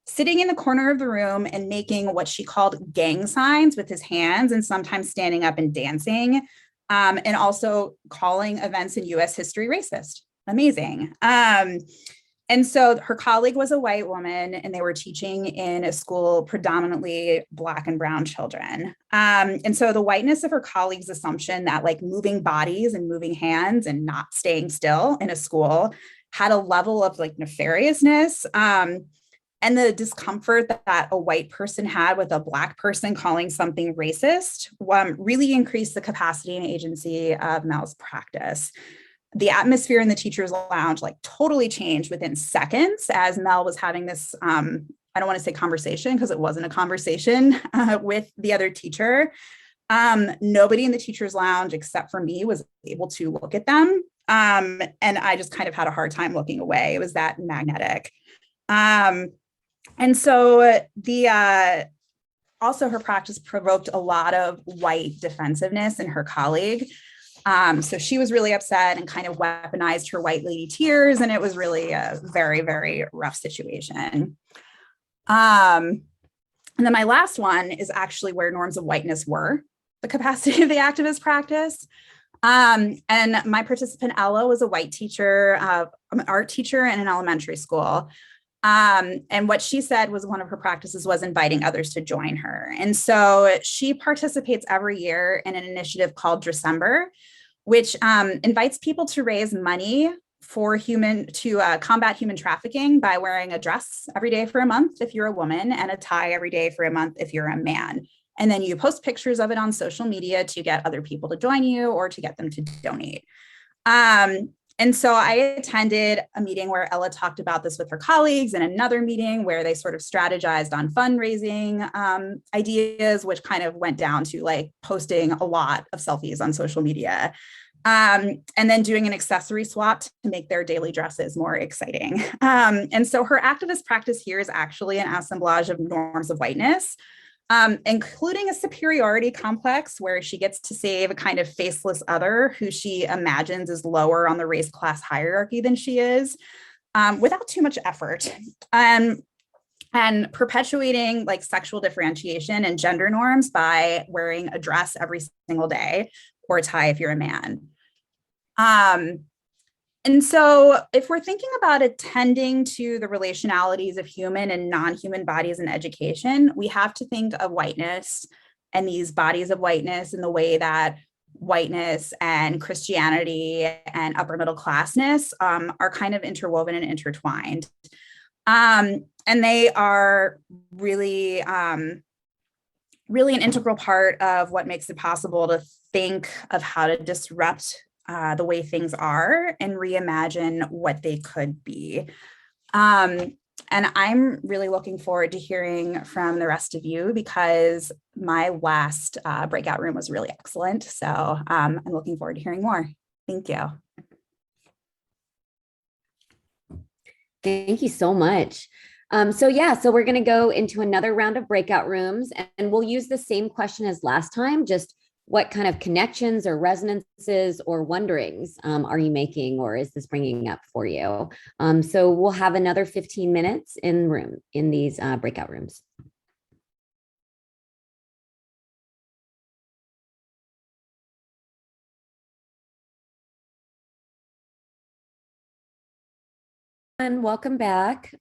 sitting in the corner of the room and making what she called gang signs with his hands, and sometimes standing up and dancing, and also calling events in US history racist. Amazing. And so her colleague was a white woman, and they were teaching in a school predominantly Black and brown children. And so the whiteness of her colleague's assumption that like moving bodies and moving hands and not staying still in a school had a level of like nefariousness, and the discomfort that a white person had with a Black person calling something racist really increased the capacity and agency of Mel's practice. The atmosphere in the teacher's lounge like totally changed within seconds as Mel was having this, I don't want to say conversation because it wasn't a conversation with the other teacher. Nobody in the teacher's lounge except for me was able to look at them. And I just kind of had a hard time looking away. It was that magnetic. And so also her practice provoked a lot of white defensiveness in her colleague. So she was really upset and kind of weaponized her white lady tears. And it was really a very, very rough situation. And then my last one is actually where norms of whiteness were the capacity of the activist practice. And my participant, Ella, was a white teacher, an art teacher in an elementary school. And what she said was one of her practices was inviting others to join her. And so she participates every year in an initiative called December, which invites people to raise money for combat human trafficking by wearing a dress every day for a month if you're a woman, and a tie every day for a month if you're a man. And then you post pictures of it on social media to get other people to join you or to get them to donate. And so I attended a meeting where Ella talked about this with her colleagues, and another meeting where they sort of strategized on fundraising ideas, which kind of went down to like posting a lot of selfies on social media, and then doing an accessory swap to make their daily dresses more exciting. And so her activist practice here is actually an assemblage of norms of whiteness, including a superiority complex where she gets to save a kind of faceless other who she imagines is lower on the race class hierarchy than she is, without too much effort, and perpetuating like sexual differentiation and gender norms by wearing a dress every single day or a tie if you're a man. And so if we're thinking about attending to the relationalities of human and non-human bodies in education, we have to think of whiteness and these bodies of whiteness in the way that whiteness and Christianity and upper middle classness are kind of interwoven and intertwined. And they are really, really an integral part of what makes it possible to think of how to disrupt the way things are and reimagine what they could be. I'm really looking forward to hearing from the rest of you because my last breakout room was really excellent. So I'm looking forward to hearing more. Thank you. Thank you so much. So we're going to go into another round of breakout rooms, and we'll use the same question as last time. Just what kind of connections or resonances or wonderings are you making, or is this bringing up for you? So we'll have another 15 minutes in these breakout rooms. And welcome back.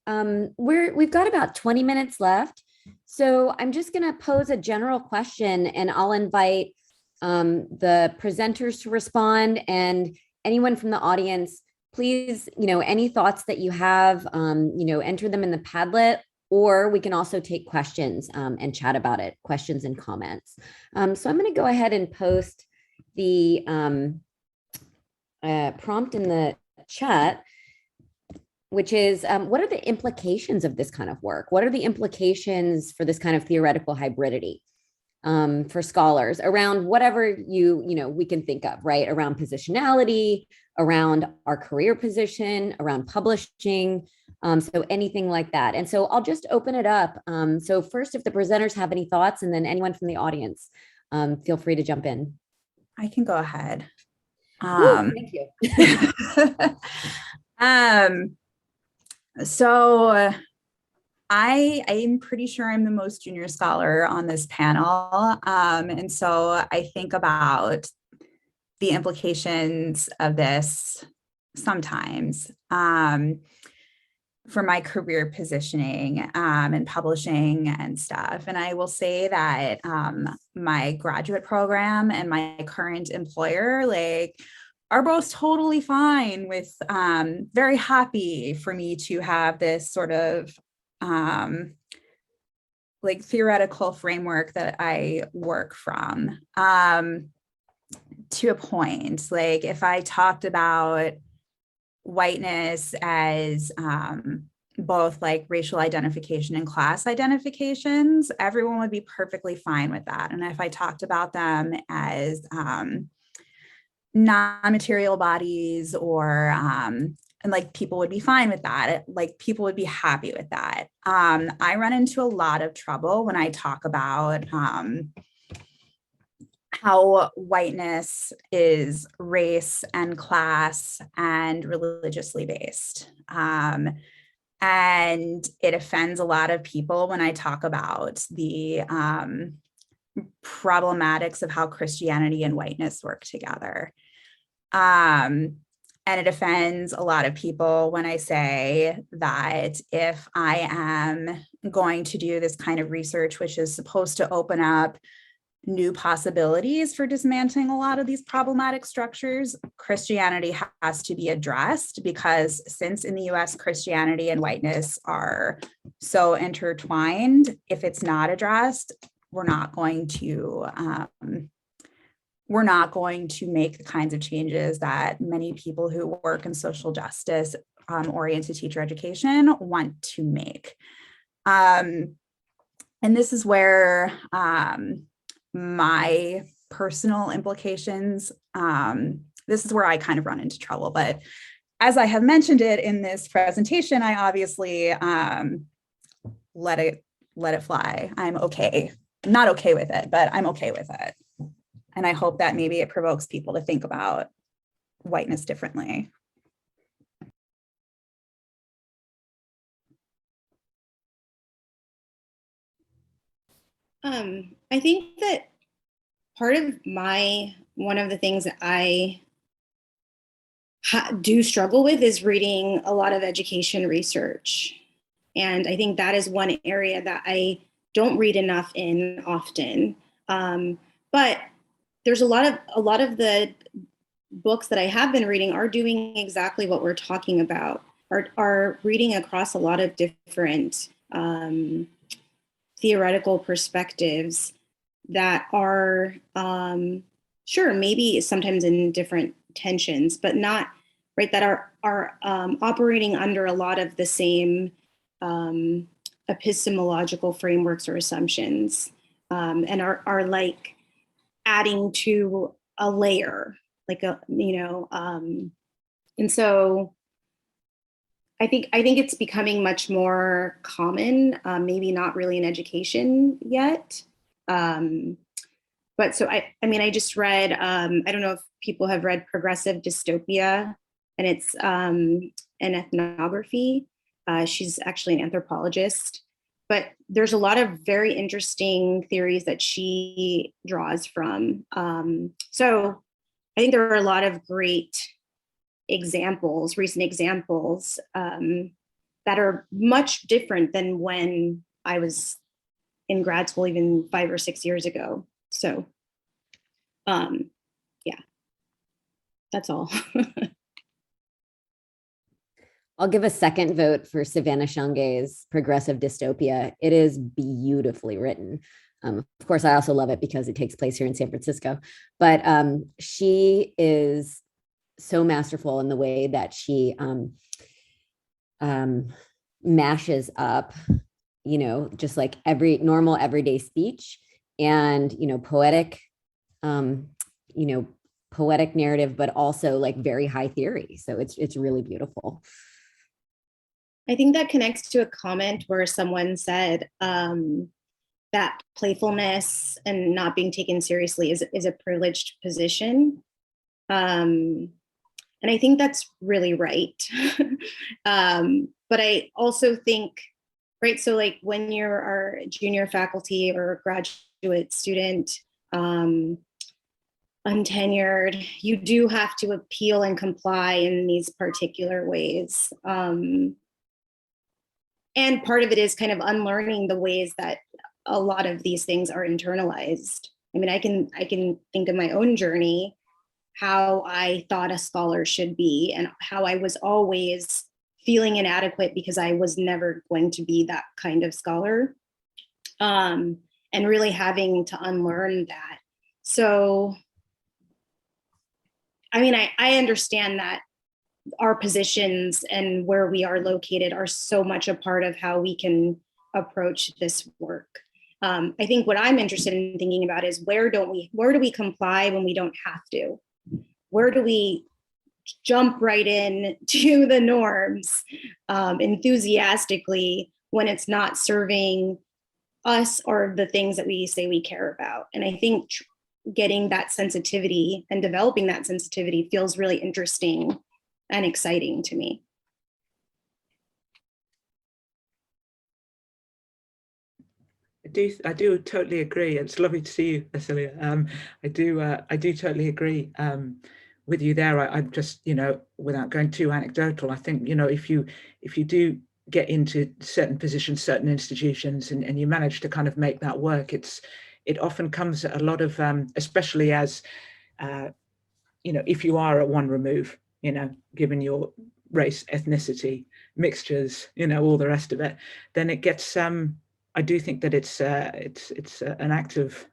We've got about 20 minutes left. So I'm just going to pose a general question, and I'll invite the presenters to respond, and anyone from the audience, please, any thoughts that you have, enter them in the Padlet, or we can also take questions and chat about it, questions and comments. So I'm going to go ahead and post the prompt in the chat, which is, what are the implications of this kind of work? What are the implications for this kind of theoretical hybridity for scholars around whatever we can think of, right? Around positionality, around our career position, around publishing, so anything like that. And so I'll just open it up. So first, if the presenters have any thoughts, and then anyone from the audience, feel free to jump in. I can go ahead. Thank you. So I'm pretty sure I'm the most junior scholar on this panel. And so I think about the implications of this sometimes for my career positioning and publishing and stuff. And I will say that my graduate program and my current employer, are both totally fine with, very happy for me to have this sort of theoretical framework that I work from to a point. If I talked about whiteness as both racial identification and class identifications, everyone would be perfectly fine with that. And if I talked about them as non-material bodies or and people would be fine with that, people would be happy with that. I run into a lot of trouble when I talk about how whiteness is race and class and religiously based. And it offends a lot of people when I talk about the problematics of how Christianity and whiteness work together. And it offends a lot of people when I say that if I am going to do this kind of research, which is supposed to open up new possibilities for dismantling a lot of these problematic structures, Christianity has to be addressed, because since in the US, Christianity and whiteness are so intertwined, if it's not addressed, we're not going to make the kinds of changes that many people who work in social justice oriented teacher education want to make. And this is where my personal implications, this is where I kind of run into trouble. But as I have mentioned it in this presentation, I obviously let it fly. I'm okay. I'm not okay with it, but I'm okay with it. And I hope that maybe it provokes people to think about whiteness differently. I think that part of one of the things that I do struggle with is reading a lot of education research. And I think that is one area that I don't read enough in often. But there's a lot of the books that I have been reading are doing exactly what we're talking about, are reading across a lot of different theoretical perspectives that are, sure, maybe sometimes in different tensions, but not, right, that are operating under a lot of the same epistemological frameworks or assumptions, and are like adding to a layer, like and so I think it's becoming much more common, maybe not really in education yet. But so I mean, I just read, I don't know if people have read Progressive Dystopia, and it's an ethnography. She's actually an anthropologist, but there's a lot of very interesting theories that she draws from. So I think there are a lot of great examples, recent examples, that are much different than when I was in grad school, even 5 or 6 years ago. So, yeah, that's all. I'll give a second vote for Savannah Shangai's Progressive Dystopia. It is beautifully written. Of course, I also love it because it takes place here in San Francisco, but she is so masterful in the way that she mashes up, just like every normal everyday speech and, poetic, poetic narrative, but also like very high theory. So it's really beautiful. I think that connects to a comment where someone said that playfulness and not being taken seriously is a privileged position. And I think that's really right. But I also think, right, so like when you're a junior faculty or a graduate student, untenured, you do have to appeal and comply in these particular ways. And part of it is kind of unlearning the ways that a lot of these things are internalized. I mean, I can think of my own journey, how I thought a scholar should be, and how I was always feeling inadequate because I was never going to be that kind of scholar, and really having to unlearn that. So, I mean, I understand that our positions and where we are located are so much a part of how we can approach this work. I think what I'm interested in thinking about is where do we comply when we don't have to? Where do we jump right in to the norms enthusiastically when it's not serving us or the things that we say we care about? And I think getting that sensitivity and developing that sensitivity feels really interesting and exciting to me. I do totally agree. It's lovely to see you, Cecilia. I do totally agree with you there. I'm just, without going too anecdotal, I think, if you do get into certain positions, certain institutions, and you manage to kind of make that work, it often comes at a lot of, especially as, if you are at one remove, given your race, ethnicity, mixtures, all the rest of it, then it gets, I do think that it's an act of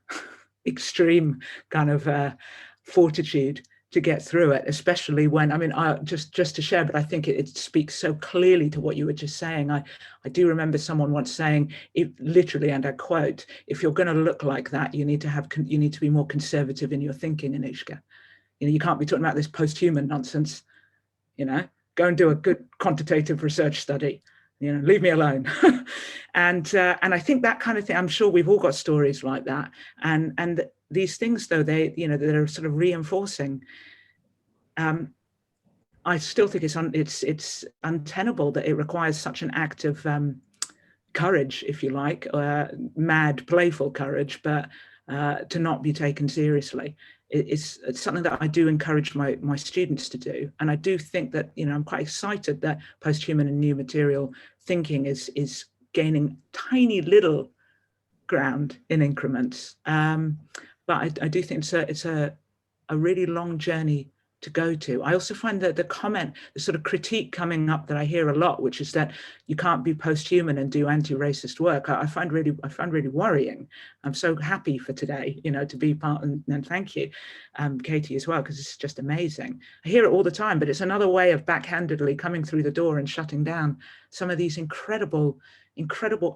extreme kind of fortitude to get through it, especially when, I mean, just to share, but I think it speaks so clearly to what you were just saying. I do remember someone once saying, literally, and I quote, "If you're going to look like that, you need to be more conservative in your thinking, Anushka. You can't be talking about this post-human nonsense. Go and do a good quantitative research study. Leave me alone." And I think that kind of thing, I'm sure we've all got stories like that. And these things, though, they're sort of reinforcing. I still think it's untenable that it requires such an act of courage, if you like, mad, playful courage, but to not be taken seriously. It's something that I do encourage my students to do. And I do think that, I'm quite excited that post-human and new material thinking is gaining tiny little ground in increments. But I do think it's a really long journey to go to. I also find that the sort of critique coming up that I hear a lot, which is that you can't be post-human and do anti-racist work, I find really worrying. I'm so happy for today, to be part, and thank you, Katie, as well, because it's just amazing. I hear it all the time, but it's another way of backhandedly coming through the door and shutting down some of these incredible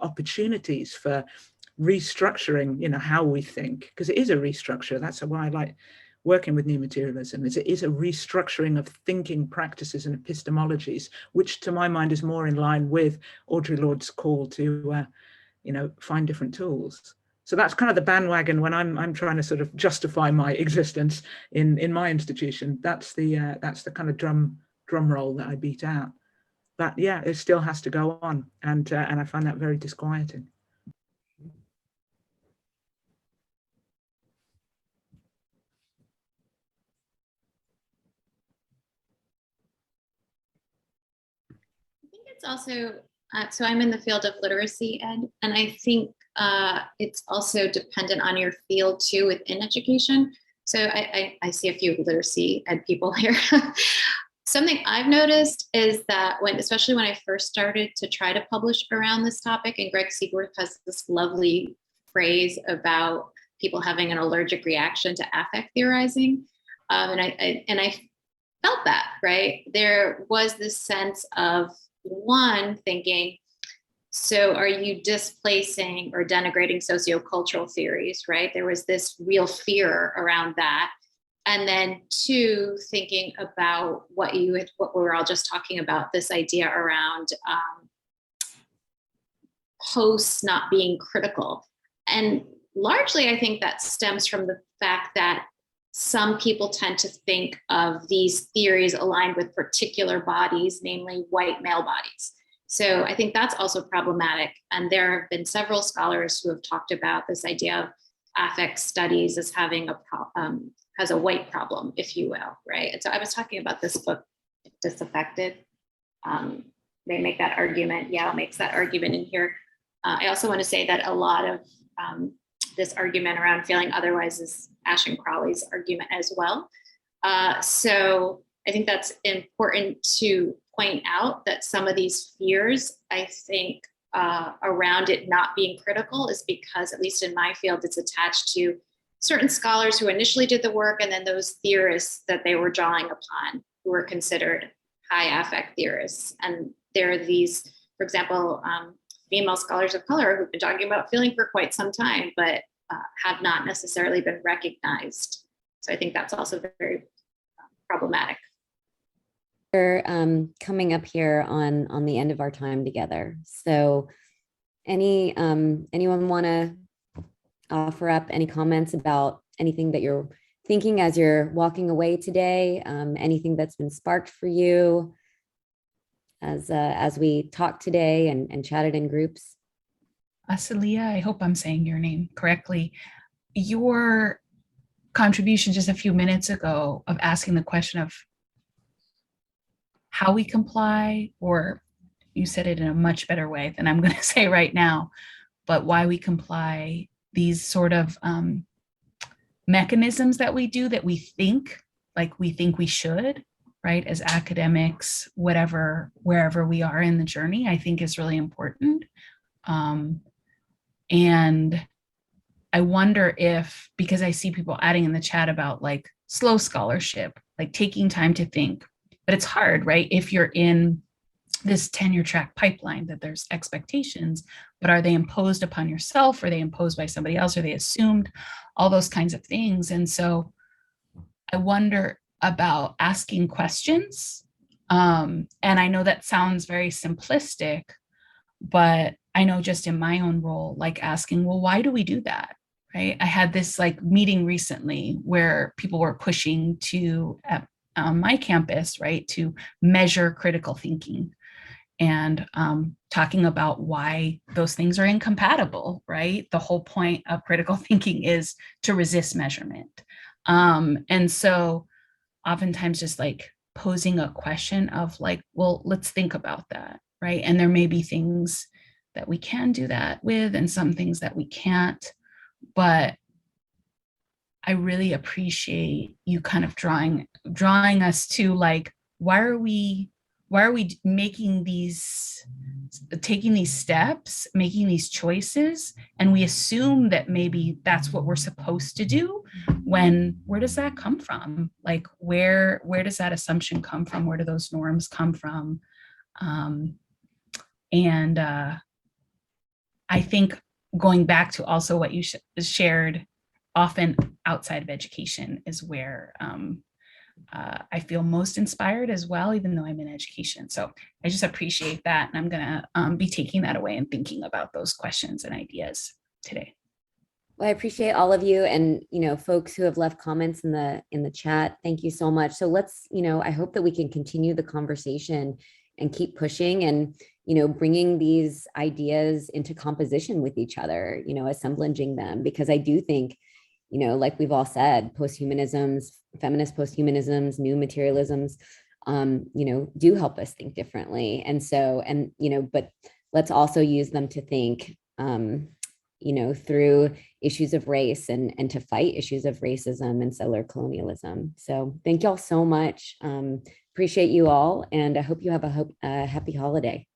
opportunities for restructuring, how we think, because it is a restructure. That's why I like working with new materialism. It is a restructuring of thinking practices and epistemologies, which to my mind is more in line with Audre Lorde's call to, find different tools. So that's kind of the bandwagon when I'm trying to sort of justify my existence in my institution. That's the kind of drum roll that I beat out. But yeah, it still has to go on, and I find that very disquieting. It's also, so I'm in the field of literacy ed, and I think it's also dependent on your field too within education. So I see a few literacy ed people here. Something I've noticed is that especially when I first started to try to publish around this topic, and Greg Seaworth has this lovely phrase about people having an allergic reaction to affect theorizing. And I felt that, right? There was this sense of one thinking, so are you displacing or denigrating sociocultural theories, right? There was this real fear around that. And then two, thinking about what we were all just talking about, this idea around posts not being critical. And largely, I think that stems from the fact that some people tend to think of these theories aligned with particular bodies, namely white male bodies. So I think that's also problematic. And there have been several scholars who have talked about this idea of affect studies as having has a white problem, if you will, right? And so I was talking about this book, Disaffected. They make that argument. Yao makes that argument in here. I also want to say that a lot of this argument around feeling otherwise is Ash and Crowley's argument as well. So I think that's important to point out that some of these fears, I think, around it not being critical is because, at least in my field, it's attached to certain scholars who initially did the work and then those theorists that they were drawing upon who were considered high affect theorists. And there are these, for example, female scholars of color who've been talking about feeling for quite some time, but have not necessarily been recognized. So I think that's also very problematic. We're coming up here on the end of our time together. So anyone want to offer up any comments about anything that you're thinking as you're walking away today? Anything that's been sparked for you as we talked today and chatted in groups? Celia, I hope I'm saying your name correctly. Your contribution just a few minutes ago of asking the question of how we comply, or you said it in a much better way than I'm going to say right now, but why we comply, these sort of mechanisms that we do that we think we should, right, as academics, wherever we are in the journey, I think is really important. And I wonder if, because I see people adding in the chat about like slow scholarship, like taking time to think, but it's hard, right? If you're in this tenure track pipeline, that there's expectations, but are they imposed upon yourself? Are they imposed by somebody else? Are they assumed? All those kinds of things. And so I wonder about asking questions. And I know that sounds very simplistic, but I know just in my own role, like asking, well, why do we do that? Right? I had this like meeting recently where people were pushing to, at my campus, right, to measure critical thinking and talking about why those things are incompatible, right? The whole point of critical thinking is to resist measurement. And so oftentimes just like posing a question of like, well, let's think about that, right? And there may be things that we can do that with and some things that we can't, but I think I really appreciate you kind of drawing us to like, why are we making taking these steps, making these choices, and we assume that maybe that's what we're supposed to do, when where does that come from? Like, where does that assumption come from? Where do those norms come from? And I think going back to also what you shared, often outside of education is where I feel most inspired as well, even though I'm in education. So I just appreciate that. And I'm going to be taking that away and thinking about those questions and ideas today. Well, I appreciate all of you, and folks who have left comments in the chat. Thank you so much. So let's, I hope that we can continue the conversation and keep pushing and bringing these ideas into composition with each other, assemblaging them, because I do think, like we've all said, posthumanisms, feminist posthumanisms, new materialisms, do help us think differently. And so, but let's also use them to think, through issues of race and to fight issues of racism and settler colonialism. So thank y'all so much. Appreciate you all. And I hope you have a happy holiday.